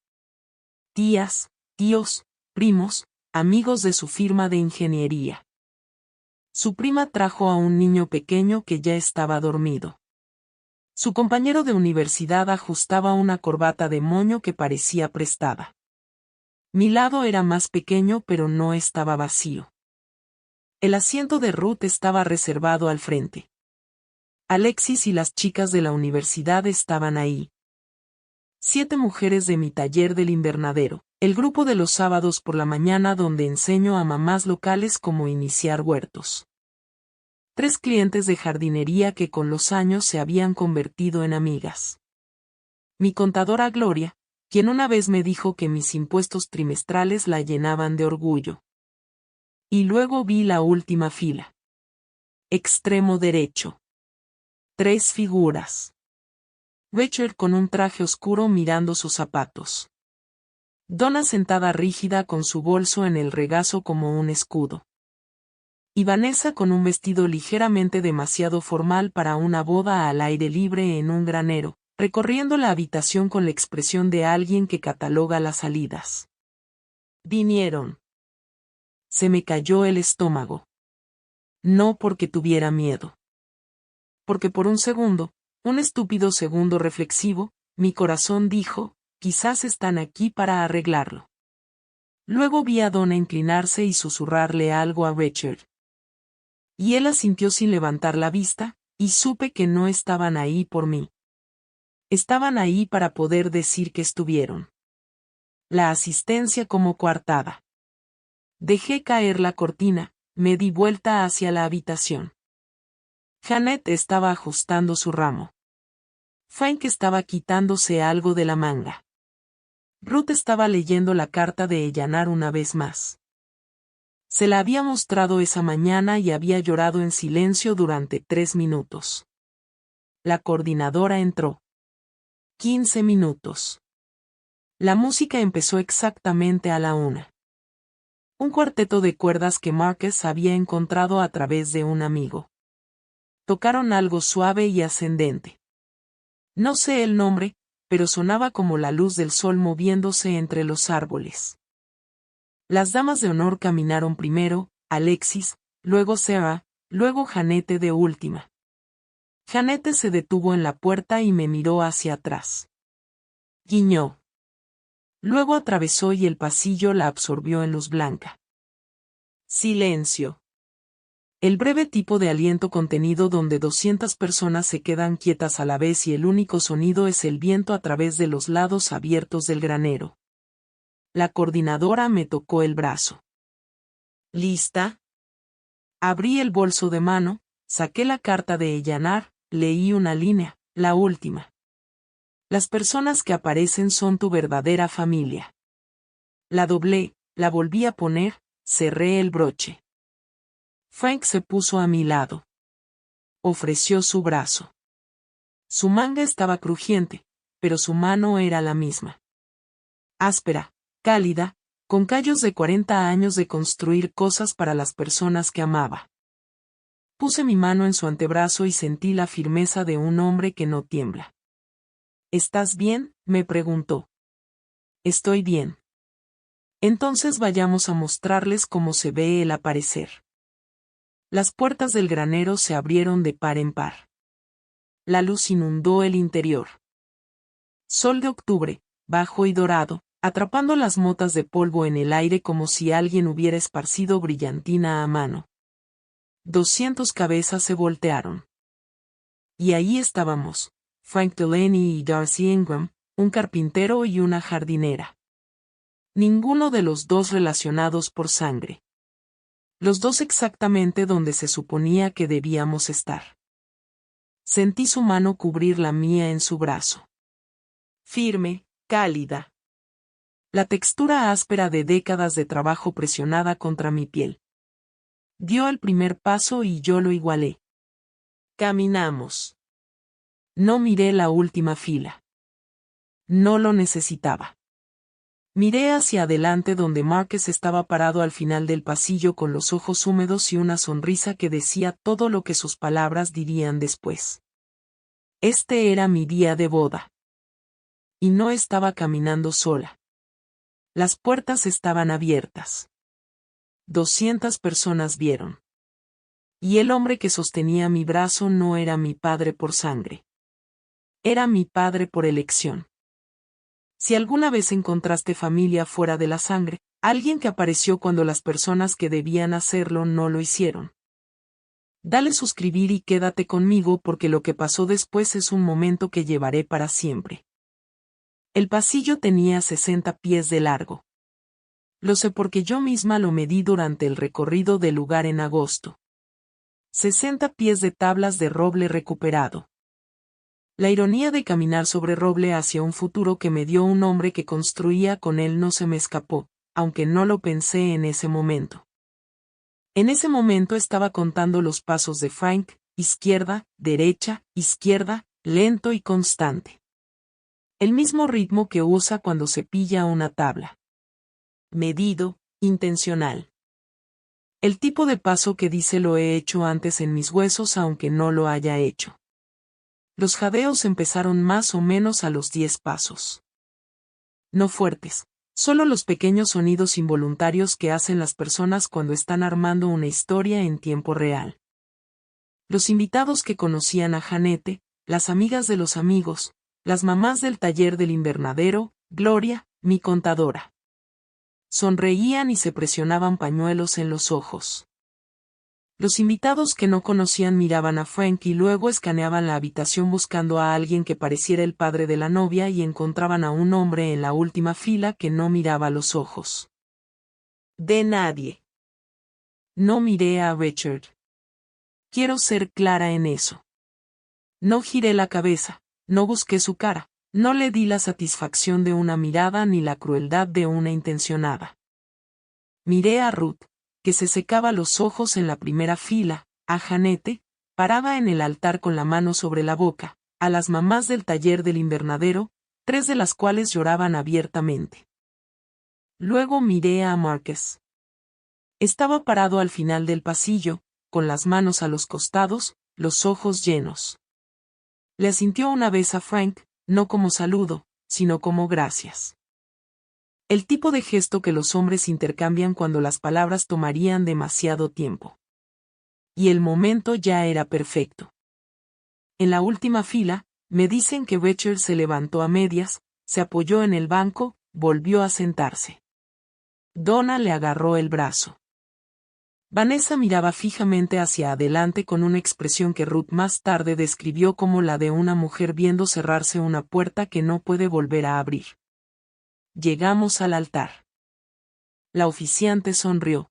Tías, tíos, primos, amigos de su firma de ingeniería. Su prima trajo a un niño pequeño que ya estaba dormido. Su compañero de universidad ajustaba una corbata de moño que parecía prestada. Mi lado era más pequeño pero no estaba vacío. El asiento de Ruth estaba reservado al frente. Alexis y las chicas de la universidad estaban ahí. 7 mujeres de mi taller del invernadero, el grupo de los sábados por la mañana donde enseño a mamás locales cómo iniciar huertos. 3 clientes de jardinería que con los años se habían convertido en amigas. Mi contadora Gloria, quien una vez me dijo que mis impuestos trimestrales la llenaban de orgullo. Y luego vi la última fila. Extremo derecho. 3 figuras. Richard con un traje oscuro mirando sus zapatos. Donna sentada rígida con su bolso en el regazo como un escudo. Y Vanessa con un vestido ligeramente demasiado formal para una boda al aire libre en un granero, recorriendo la habitación con la expresión de alguien que cataloga las salidas. Vinieron. Se me cayó el estómago. No porque tuviera miedo. Porque por un segundo, un estúpido segundo reflexivo, mi corazón dijo, quizás están aquí para arreglarlo. Luego vi a Donna inclinarse y susurrarle algo a Richard. Y él asintió sin levantar la vista, y supe que no estaban ahí por mí. Estaban ahí para poder decir que estuvieron. La asistencia como coartada. Dejé caer la cortina, me di vuelta hacia la habitación. Jeanette estaba ajustando su ramo. Frank estaba quitándose algo de la manga. Ruth estaba leyendo la carta de Eleanor una vez más. Se la había mostrado esa mañana y había llorado en silencio durante 3 minutos. La coordinadora entró. 15 minutos. La música empezó exactamente a la 1. Un cuarteto de cuerdas que Marcus había encontrado a través de un amigo. Tocaron algo suave y ascendente. No sé el nombre, pero sonaba como la luz del sol moviéndose entre los árboles. Las damas de honor caminaron primero, Alexis, luego Sarah, luego Janete de última. Janete se detuvo en la puerta y me miró hacia atrás. Guiñó. Luego atravesó y el pasillo la absorbió en luz blanca. Silencio. El breve tipo de aliento contenido donde 200 personas se quedan quietas a la vez y el único sonido es el viento a través de los lados abiertos del granero. La coordinadora me tocó el brazo. ¿Lista? Abrí el bolso de mano, saqué la carta de Ellanar, leí una línea, la última. Las personas que aparecen son tu verdadera familia. La doblé, la volví a poner, cerré el broche. Frank se puso a mi lado. Ofreció su brazo. Su manga estaba crujiente, pero su mano era la misma. Áspera, cálida, con callos de 40 años de construir cosas para las personas que amaba. Puse mi mano en su antebrazo y sentí la firmeza de un hombre que no tiembla. ¿Estás bien?, me preguntó. Estoy bien. Entonces vayamos a mostrarles cómo se ve el aparecer. Las puertas del granero se abrieron de par en par. La luz inundó el interior. Sol de octubre, bajo y dorado, atrapando las motas de polvo en el aire como si alguien hubiera esparcido brillantina a mano. 200 cabezas se voltearon. Y ahí estábamos, Frank Delaney y Darcy Ingram, un carpintero y una jardinera. Ninguno de los dos relacionados por sangre. Los dos exactamente donde se suponía que debíamos estar. Sentí su mano cubrir la mía en su brazo. Firme, cálida. La textura áspera de décadas de trabajo presionada contra mi piel. Dio el primer paso y yo lo igualé. Caminamos. No miré la última fila. No lo necesitaba. Miré hacia adelante donde Marcus estaba parado al final del pasillo con los ojos húmedos y una sonrisa que decía todo lo que sus palabras dirían después. Este era mi día de boda. Y no estaba caminando sola. Las puertas estaban abiertas. 200 personas vieron. Y el hombre que sostenía mi brazo no era mi padre por sangre. Era mi padre por elección. Si alguna vez encontraste familia fuera de la sangre, alguien que apareció cuando las personas que debían hacerlo no lo hicieron. Dale suscribir y quédate conmigo porque lo que pasó después es un momento que llevaré para siempre. El pasillo tenía 60 pies de largo. Lo sé porque yo misma lo medí durante el recorrido del lugar en agosto. 60 pies de tablas de roble recuperado. La ironía de caminar sobre roble hacia un futuro que me dio un hombre que construía con él no se me escapó, aunque no lo pensé en ese momento. En ese momento estaba contando los pasos de Frank, izquierda, derecha, izquierda, lento y constante. El mismo ritmo que usa cuando se pilla una tabla. Medido, intencional. El tipo de paso que dice lo he hecho antes en mis huesos aunque no lo haya hecho. Los jadeos empezaron más o menos a los 10 pasos. No fuertes, solo los pequeños sonidos involuntarios que hacen las personas cuando están armando una historia en tiempo real. Los invitados que conocían a Janete, las amigas de los amigos, las mamás del taller del invernadero, Gloria, mi contadora. Sonreían y se presionaban pañuelos en los ojos. Los invitados que no conocían miraban a Frank y luego escaneaban la habitación buscando a alguien que pareciera el padre de la novia y encontraban a un hombre en la última fila que no miraba a los ojos de nadie. No miré a Richard. Quiero ser clara en eso. No giré la cabeza, no busqué su cara, no le di la satisfacción de una mirada ni la crueldad de una intencionada. Miré a Ruth, que se secaba los ojos en la primera fila, a Janete, parada en el altar con la mano sobre la boca, a las mamás del taller del invernadero, 3 de las cuales lloraban abiertamente. Luego miré a Marcus. Estaba parado al final del pasillo, con las manos a los costados, los ojos llenos. Le asintió una vez a Frank, no como saludo, sino como gracias. El tipo de gesto que los hombres intercambian cuando las palabras tomarían demasiado tiempo. y el momento ya era perfecto. En la última fila, me dicen que Becher se levantó a medias, se apoyó en el banco, volvió a sentarse. Donna le agarró el brazo. Vanessa miraba fijamente hacia adelante con una expresión que Ruth más tarde describió como la de una mujer viendo cerrarse una puerta que no puede volver a abrir. Llegamos al altar. La oficiante sonrió.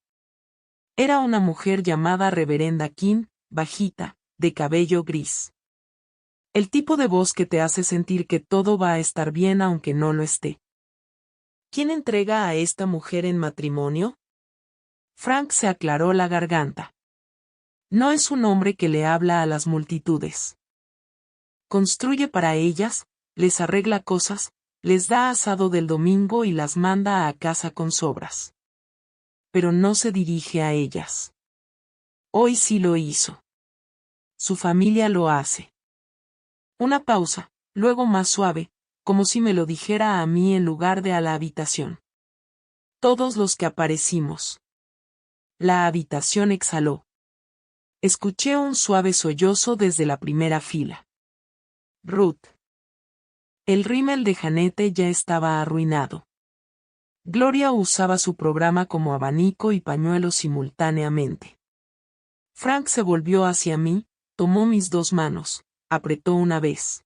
Era una mujer llamada Reverenda King, bajita, de cabello gris. El tipo de voz que te hace sentir que todo va a estar bien aunque no lo esté. ¿Quién entrega a esta mujer en matrimonio? Frank se aclaró la garganta. No es un hombre que le habla a las multitudes. Construye para ellas, les arregla cosas, les da asado del domingo y las manda a casa con sobras. Pero no se dirige a ellas. Hoy sí lo hizo. Su familia lo hace. Una pausa, luego más suave, como si me lo dijera a mí en lugar de a la habitación. Todos los que aparecimos. La habitación exhaló. Escuché un suave sollozo desde la primera fila. Ruth. El rímel de Janete ya estaba arruinado. Gloria usaba su programa como abanico y pañuelo simultáneamente. Frank se volvió hacia mí, tomó mis dos manos, apretó una vez.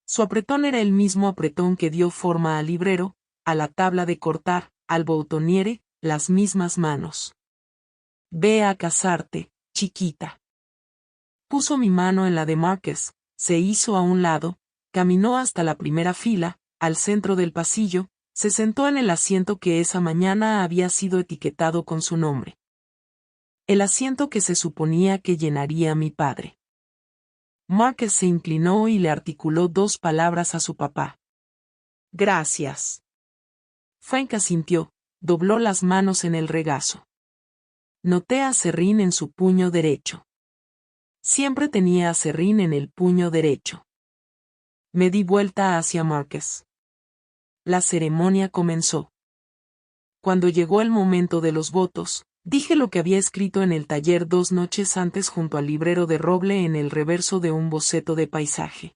Su apretón era el mismo apretón que dio forma al librero, a la tabla de cortar, al boutoniere, las mismas manos. Ve a casarte, chiquita. Puso mi mano en la de Marcus, se hizo a un lado, caminó hasta la primera fila, al centro del pasillo, se sentó en el asiento que esa mañana había sido etiquetado con su nombre. El asiento que se suponía que llenaría mi padre. Marcus se inclinó y le articuló dos palabras a su papá. Gracias. Frank asintió, dobló las manos en el regazo. Noté acerrín en su puño derecho. Siempre tenía acerrín en el puño derecho. Me di vuelta hacia Marcus. La ceremonia comenzó. Cuando llegó el momento de los votos, dije lo que había escrito en el taller 2 noches antes junto al librero de roble en el reverso de un boceto de paisaje.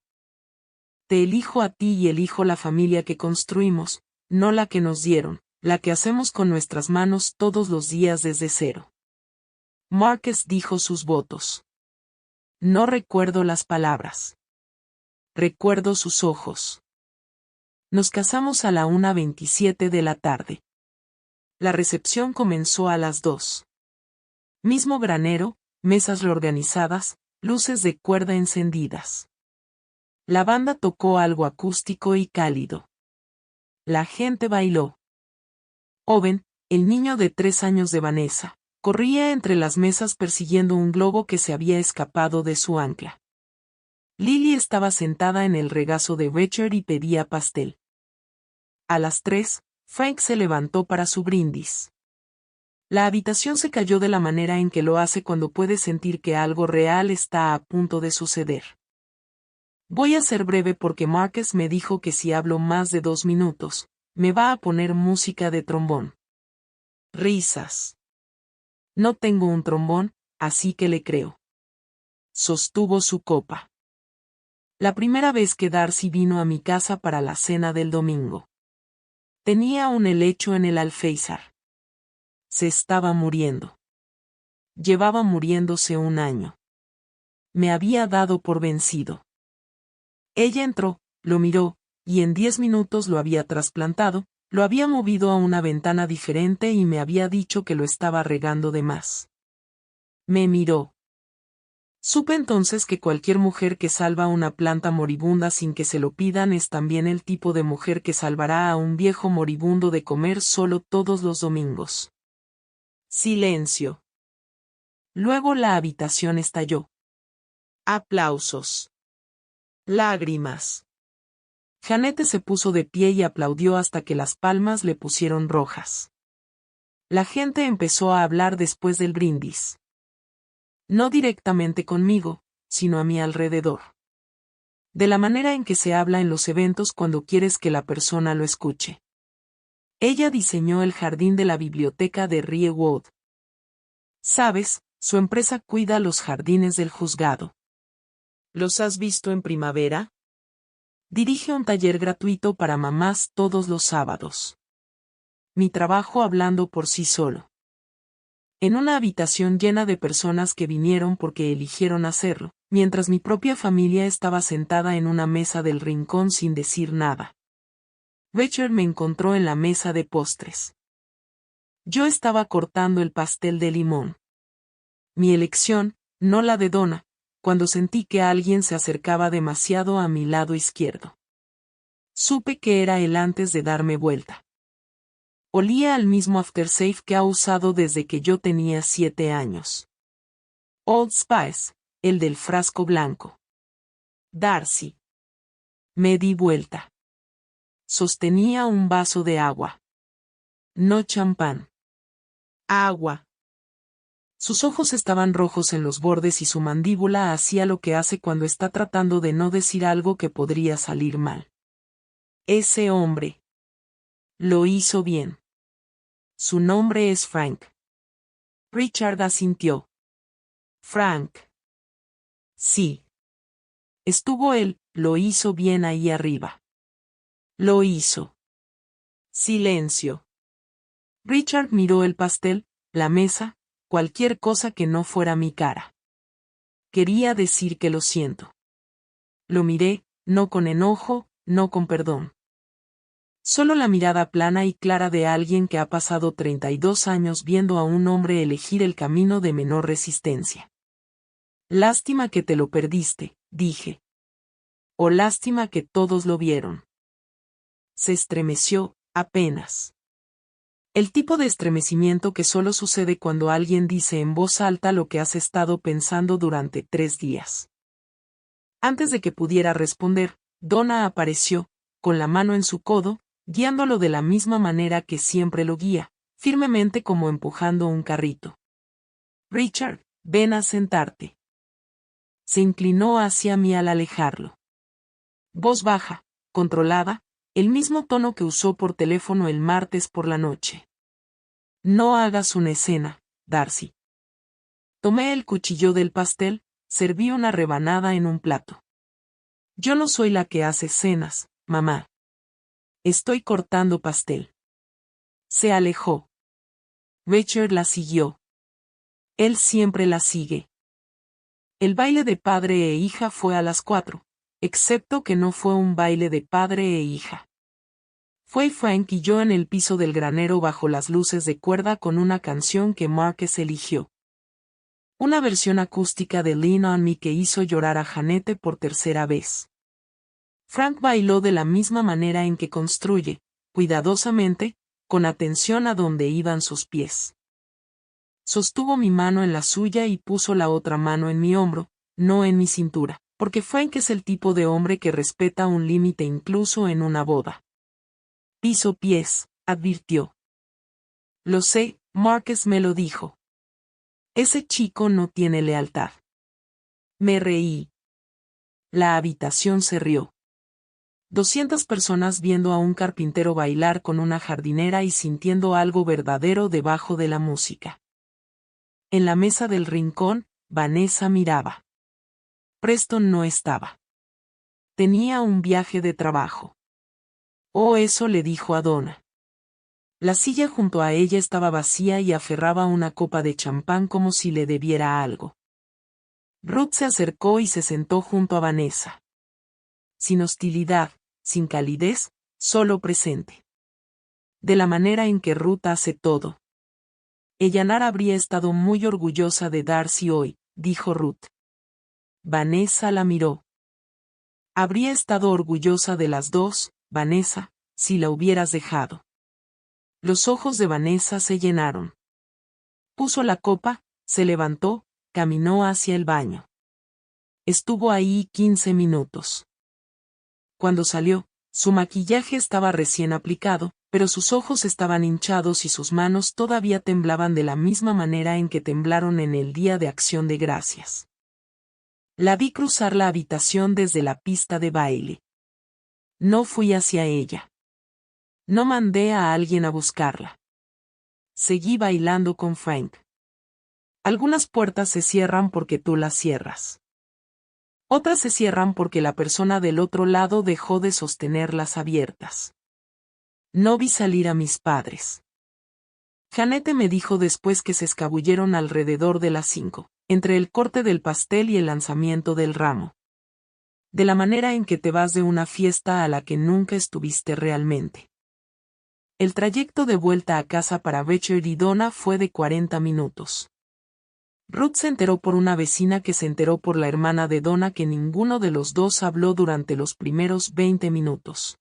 Te elijo a ti y elijo la familia que construimos, no la que nos dieron, la que hacemos con nuestras manos todos los días desde cero. Marcus dijo sus votos. No recuerdo las palabras. Recuerdo sus ojos. Nos casamos a la 1:27 de la tarde. La recepción comenzó a las 2. Mismo granero, mesas reorganizadas, luces de cuerda encendidas. La banda tocó algo acústico y cálido. La gente bailó. Owen, el niño de 3 años de Vanessa, corría entre las mesas persiguiendo un globo que se había escapado de su ancla. Lily estaba sentada en el regazo de Richard y pedía pastel. A las 3, Frank se levantó para su brindis. La habitación se cayó de la manera en que lo hace cuando puede sentir que algo real está a punto de suceder. Voy a ser breve porque Marcus me dijo que si hablo más de 2 minutos, me va a poner música de trombón. Risas. No tengo un trombón, así que le creo. Sostuvo su copa. La primera vez que Darcy vino a mi casa para la cena del domingo. Tenía un helecho en el alféizar. Se estaba muriendo. Llevaba muriéndose 1 año. Me había dado por vencido. Ella entró, lo miró, y en 10 minutos lo había trasplantado, lo había movido a una ventana diferente y me había dicho que lo estaba regando de más. Me miró. Supe entonces que cualquier mujer que salva una planta moribunda sin que se lo pidan es también el tipo de mujer que salvará a un viejo moribundo de comer solo todos los domingos. Silencio. Luego la habitación estalló. Aplausos. Lágrimas. Janete se puso de pie y aplaudió hasta que las palmas le pusieron rojas. La gente empezó a hablar después del brindis. No directamente conmigo, sino a mi alrededor. De la manera en que se habla en los eventos cuando quieres que la persona lo escuche. Ella diseñó el jardín de la biblioteca de Riewood. ¿Sabes? Su empresa cuida los jardines del juzgado. ¿Los has visto en primavera? Dirige un taller gratuito para mamás todos los sábados. Mi trabajo hablando por sí solo. En una habitación llena de personas que vinieron porque eligieron hacerlo, mientras mi propia familia estaba sentada en una mesa del rincón sin decir nada. Richard me encontró en la mesa de postres. Yo estaba cortando el pastel de limón. Mi elección, no la de Donna, cuando sentí que alguien se acercaba demasiado a mi lado izquierdo. Supe que era él antes de darme vuelta. Olía al mismo aftershave que ha usado desde que yo tenía 7 años. Old Spice, el del frasco blanco. Darcy. Me di vuelta. Sostenía un vaso de agua. No champán. Agua. Sus ojos estaban rojos en los bordes y su mandíbula hacía lo que hace cuando está tratando de no decir algo que podría salir mal. Ese hombre. Lo hizo bien. Su nombre es Frank. Richard asintió. Frank. Sí. Estuvo él, lo hizo bien ahí arriba. Lo hizo. Silencio. Richard miró el pastel, la mesa, cualquier cosa que no fuera mi cara. Quería decir que lo siento. Lo miré, no con enojo, no con perdón. Solo la mirada plana y clara de alguien que ha pasado 32 años viendo a un hombre elegir el camino de menor resistencia. Lástima que te lo perdiste, dije. O lástima que todos lo vieron. Se estremeció, apenas. El tipo de estremecimiento que solo sucede cuando alguien dice en voz alta lo que has estado pensando durante 3 días. Antes de que pudiera responder, Donna apareció, con la mano en su codo, guiándolo de la misma manera que siempre lo guía, firmemente como empujando un carrito. Richard, ven a sentarte. Se inclinó hacia mí al alejarlo. Voz baja, controlada, el mismo tono que usó por teléfono el martes por la noche. No hagas una escena, Darcy. Tomé el cuchillo del pastel, serví una rebanada en un plato. Yo no soy la que hace escenas, mamá. Estoy cortando pastel. Se alejó. Richard la siguió. Él siempre la sigue. El baile de padre e hija fue a las 4, excepto que no fue un baile de padre e hija. Fue Frank y yo en el piso del granero bajo las luces de cuerda con una canción que Marcus eligió. Una versión acústica de Lean on Me que hizo llorar a Janete por 3ª vez. Frank bailó de la misma manera en que construye, cuidadosamente, con atención a donde iban sus pies. Sostuvo mi mano en la suya y puso la otra mano en mi hombro, no en mi cintura, porque Frank es el tipo de hombre que respeta un límite incluso en una boda. Piso pies, advirtió. Lo sé, Marcus me lo dijo. Ese chico no tiene lealtad. Me reí. La habitación se rió. 200 personas viendo a un carpintero bailar con una jardinera y sintiendo algo verdadero debajo de la música. En la mesa del rincón, Vanessa miraba. Preston no estaba. Tenía un viaje de trabajo. Oh, eso le dijo a Donna. La silla junto a ella estaba vacía y aferraba una copa de champán como si le debiera algo. Ruth se acercó y se sentó junto a Vanessa. Sin hostilidad, sin calidez, solo presente. De la manera en que Ruth hace todo. Ellanar habría estado muy orgullosa de Darcy hoy, dijo Ruth. Vanessa la miró. Habría estado orgullosa de las dos, Vanessa, si la hubieras dejado. Los ojos de Vanessa se llenaron. Puso la copa, se levantó, caminó hacia el baño. Estuvo ahí 15 minutos. Cuando salió, su maquillaje estaba recién aplicado, pero sus ojos estaban hinchados y sus manos todavía temblaban de la misma manera en que temblaron en el Día de Acción de Gracias. La vi cruzar la habitación desde la pista de baile. No fui hacia ella. No mandé a alguien a buscarla. Seguí bailando con Frank. Algunas puertas se cierran porque tú las cierras. Otras se cierran porque la persona del otro lado dejó de sostenerlas abiertas. No vi salir a mis padres. Janete me dijo después que se escabulleron alrededor de las 5, entre el corte del pastel y el lanzamiento del ramo. De la manera en que te vas de una fiesta a la que nunca estuviste realmente. El trayecto de vuelta a casa para Becher y Donna fue de 40 minutos. Ruth se enteró por una vecina que se enteró por la hermana de Donna que ninguno de los dos habló durante los primeros 20 minutos.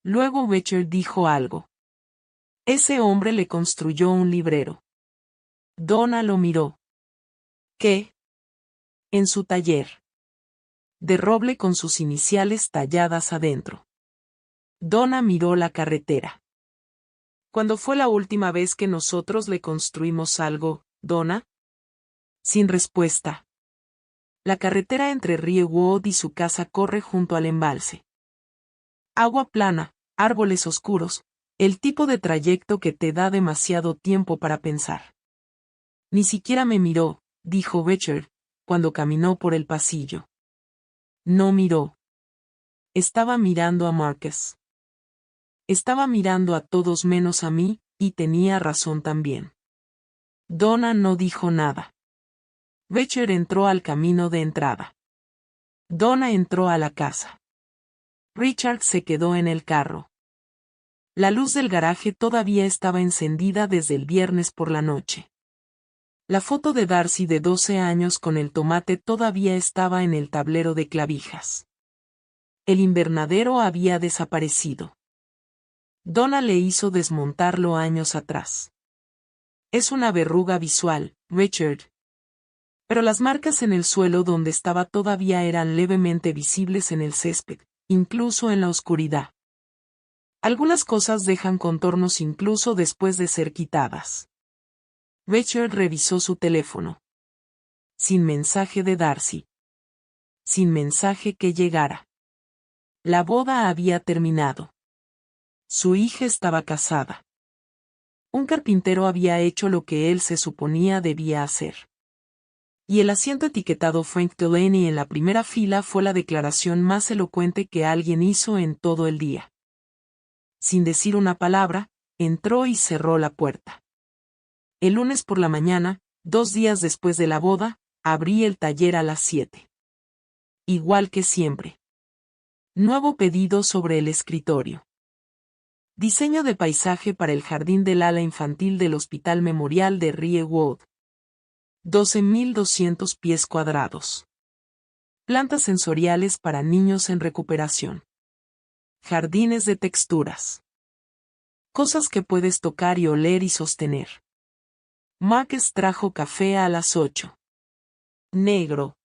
Luego Becher dijo algo. Ese hombre le construyó un librero. Donna lo miró. ¿Qué? En su taller. De roble con sus iniciales talladas adentro. Donna miró la carretera. ¿Cuándo fue la última vez que nosotros le construimos algo, Donna? Sin respuesta. La carretera entre Río Wood y su casa corre junto al embalse. Agua plana, árboles oscuros, el tipo de trayecto que te da demasiado tiempo para pensar. Ni siquiera me miró, dijo Becher, cuando caminó por el pasillo. No miró. Estaba mirando a Marcus. Estaba mirando a todos menos a mí, y tenía razón también. Donna no dijo nada. Becher entró al camino de entrada. Donna entró a la casa. Richard se quedó en el carro. La luz del garaje todavía estaba encendida desde el viernes por la noche. La foto de Darcy de 12 años con el tomate todavía estaba en el tablero de clavijas. El invernadero había desaparecido. Donna le hizo desmontarlo años atrás. Es una verruga visual, Richard. Pero las marcas en el suelo donde estaba todavía eran levemente visibles en el césped, incluso en la oscuridad. Algunas cosas dejan contornos incluso después de ser quitadas. Richard revisó su teléfono. Sin mensaje de Darcy. Sin mensaje que llegara. La boda había terminado. Su hija estaba casada. Un carpintero había hecho lo que él se suponía debía hacer. Y el asiento etiquetado Frank Delaney en la primera fila fue la declaración más elocuente que alguien hizo en todo el día. Sin decir una palabra, entró y cerró la puerta. El lunes por la mañana, 2 días después de la boda, abrí el taller a las 7. Igual que siempre. Nuevo pedido sobre el escritorio. Diseño de paisaje para el jardín del ala infantil del Hospital Memorial de Río Wood. 12.200 pies cuadrados. Plantas sensoriales para niños en recuperación. Jardines de texturas. Cosas que puedes tocar y oler y sostener. Marcus trajo café a las 8. Negro.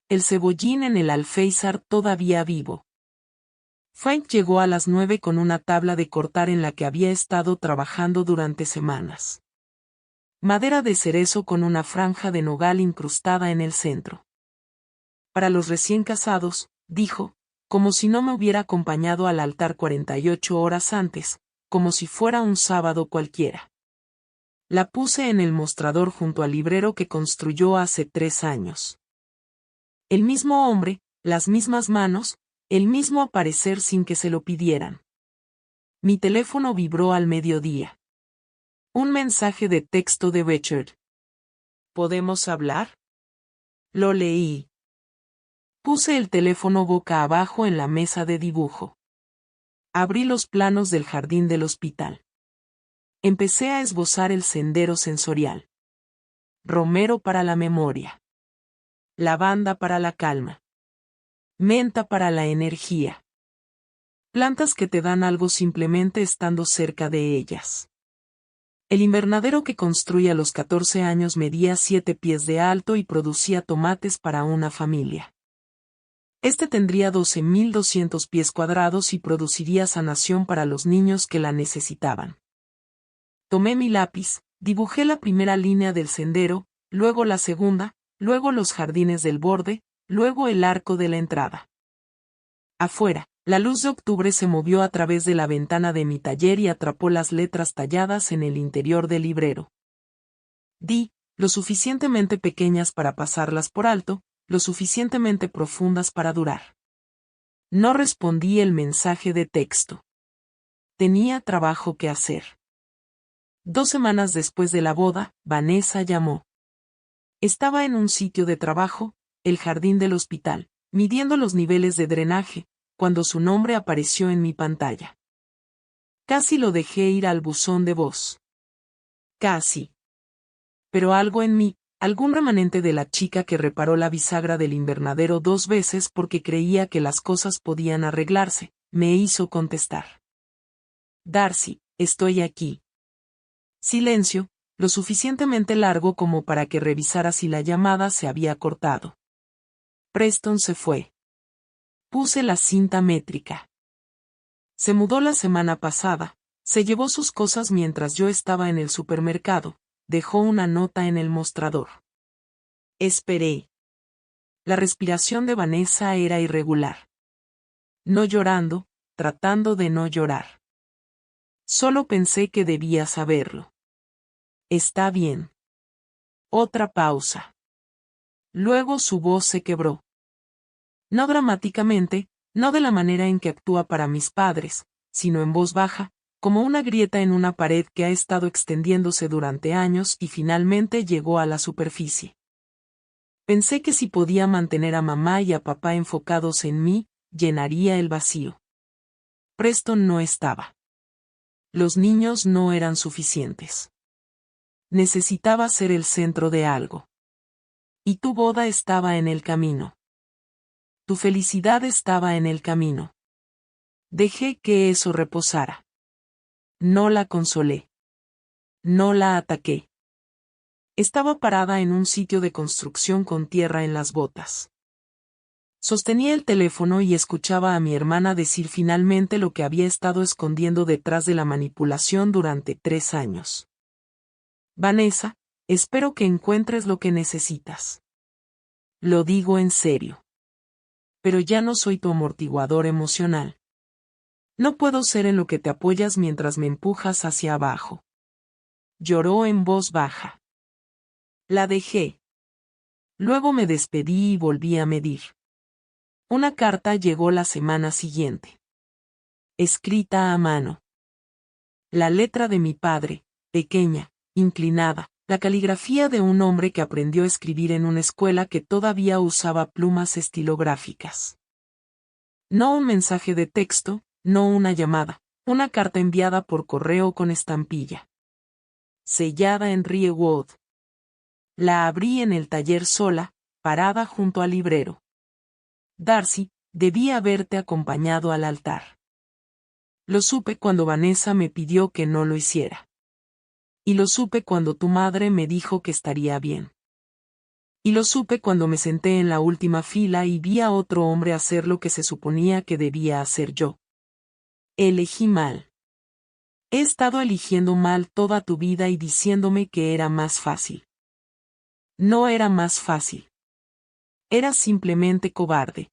El cebollín en el alféizar todavía vivo. Frank llegó a las 9 con una tabla de cortar en la que había estado trabajando durante semanas. Madera de cerezo con una franja de nogal incrustada en el centro. Para los recién casados, dijo, como si no me hubiera acompañado al altar 48 horas antes, como si fuera un sábado cualquiera. La puse en el mostrador junto al librero que construyó hace 3 años. El mismo hombre, las mismas manos, el mismo aparecer sin que se lo pidieran. Mi teléfono vibró al mediodía. Un mensaje de texto de Richard. ¿Podemos hablar? Lo leí. Puse el teléfono boca abajo en la mesa de dibujo. Abrí los planos del jardín del hospital. Empecé a esbozar el sendero sensorial. Romero para la memoria. Lavanda para la calma. Menta para la energía. Plantas que te dan algo simplemente estando cerca de ellas. El invernadero que construí a los 14 años medía 7 pies de alto y producía tomates para una familia. Este tendría 12.200 pies cuadrados y produciría sanación para los niños que la necesitaban. Tomé mi lápiz, dibujé la primera línea del sendero, luego la segunda, luego los jardines del borde, luego el arco de la entrada. Afuera, la luz de octubre se movió a través de la ventana de mi taller y atrapó las letras talladas en el interior del librero. lo suficientemente pequeñas para pasarlas por alto, lo suficientemente profundas para durar. No respondí el mensaje de texto. Tenía trabajo que hacer. 2 semanas después de la boda, Vanessa llamó. Estaba en un sitio de trabajo, el jardín del hospital, midiendo los niveles de drenaje, cuando su nombre apareció en mi pantalla. Casi lo dejé ir al buzón de voz. Casi. Pero algo en mí, algún remanente de la chica que reparó la bisagra del invernadero 2 veces porque creía que las cosas podían arreglarse, me hizo contestar. Darcy, estoy aquí. Silencio, lo suficientemente largo como para que revisara si la llamada se había cortado. Preston se fue. Puse la cinta métrica. Se mudó la semana pasada, se llevó sus cosas mientras yo estaba en el supermercado, dejó una nota en el mostrador. Esperé. La respiración de Vanessa era irregular. No llorando, tratando de no llorar. Solo pensé que debía saberlo. Está bien. Otra pausa. Luego su voz se quebró. No dramáticamente, no de la manera en que actúa para mis padres, sino en voz baja, como una grieta en una pared que ha estado extendiéndose durante años y finalmente llegó a la superficie. Pensé que si podía mantener a mamá y a papá enfocados en mí, llenaría el vacío. Preston no estaba. Los niños no eran suficientes. Necesitaba ser el centro de algo. Y tu boda estaba en el camino. Tu felicidad estaba en el camino. Dejé que eso reposara. No la consolé. No la ataqué. Estaba parada en un sitio de construcción con tierra en las botas. Sostenía el teléfono y escuchaba a mi hermana decir finalmente lo que había estado escondiendo detrás de la manipulación durante 3 años. Vanessa, espero que encuentres lo que necesitas. Lo digo en serio. Pero ya no soy tu amortiguador emocional. No puedo ser en lo que te apoyas mientras me empujas hacia abajo. Lloró en voz baja. La dejé. Luego me despedí y volví a medir. Una carta llegó la semana siguiente. Escrita a mano. La letra de mi padre, pequeña, inclinada, la caligrafía de un hombre que aprendió a escribir en una escuela que todavía usaba plumas estilográficas. No un mensaje de texto, no una llamada, una carta enviada por correo con estampilla. Sellada en Riewood. La abrí en el taller sola, parada junto al librero. Darcy, debí haberte acompañado al altar. Lo supe cuando Vanessa me pidió que no lo hiciera. Y lo supe cuando tu madre me dijo que estaría bien. Y lo supe cuando me senté en la última fila y vi a otro hombre hacer lo que se suponía que debía hacer yo. Elegí mal. He estado eligiendo mal toda tu vida y diciéndome que era más fácil. No era más fácil. Era simplemente cobarde.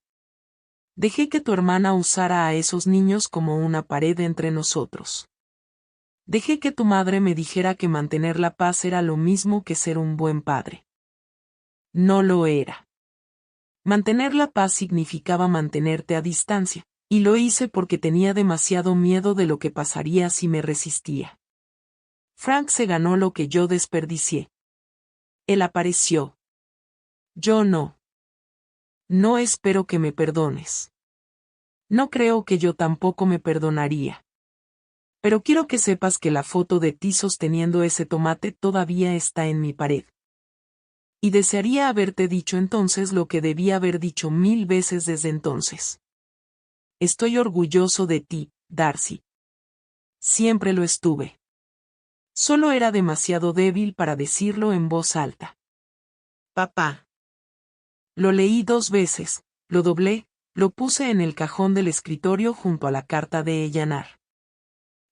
Dejé que tu hermana usara a esos niños como una pared entre nosotros. Dejé que tu madre me dijera que mantener la paz era lo mismo que ser un buen padre. No lo era. Mantener la paz significaba mantenerte a distancia, y lo hice porque tenía demasiado miedo de lo que pasaría si me resistía. Frank se ganó lo que yo desperdicié. Él apareció. Yo no. No espero que me perdones. No creo que yo tampoco me perdonaría. Pero quiero que sepas que la foto de ti sosteniendo ese tomate todavía está en mi pared. Y desearía haberte dicho entonces lo que debía haber dicho 1000 veces desde entonces. Estoy orgulloso de ti, Darcy. Siempre lo estuve. Solo era demasiado débil para decirlo en voz alta. Papá. Lo leí 2 veces, lo doblé, lo puse en el cajón del escritorio junto a la carta de Ellanar.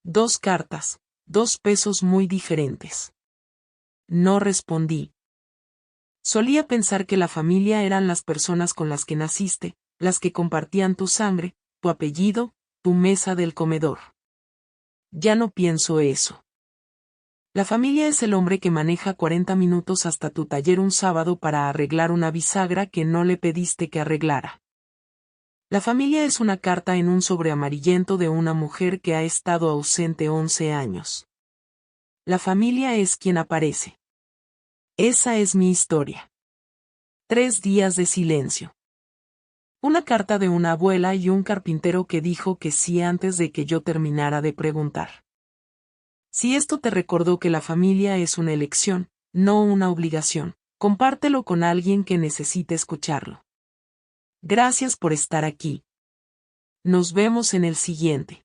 2 cartas, 2 pesos muy diferentes. No respondí. Solía pensar que la familia eran las personas con las que naciste, las que compartían tu sangre, tu apellido, tu mesa del comedor. Ya no pienso eso. La familia es el hombre que maneja 40 minutos hasta tu taller un sábado para arreglar una bisagra que no le pediste que arreglara. La familia es una carta en un sobre amarillento de una mujer que ha estado ausente 11 años. La familia es quien aparece. Esa es mi historia. 3 días de silencio. Una carta de una abuela y un carpintero que dijo que sí antes de que yo terminara de preguntar. Si esto te recordó que la familia es una elección, no una obligación, compártelo con alguien que necesite escucharlo. Gracias por estar aquí. Nos vemos en el siguiente.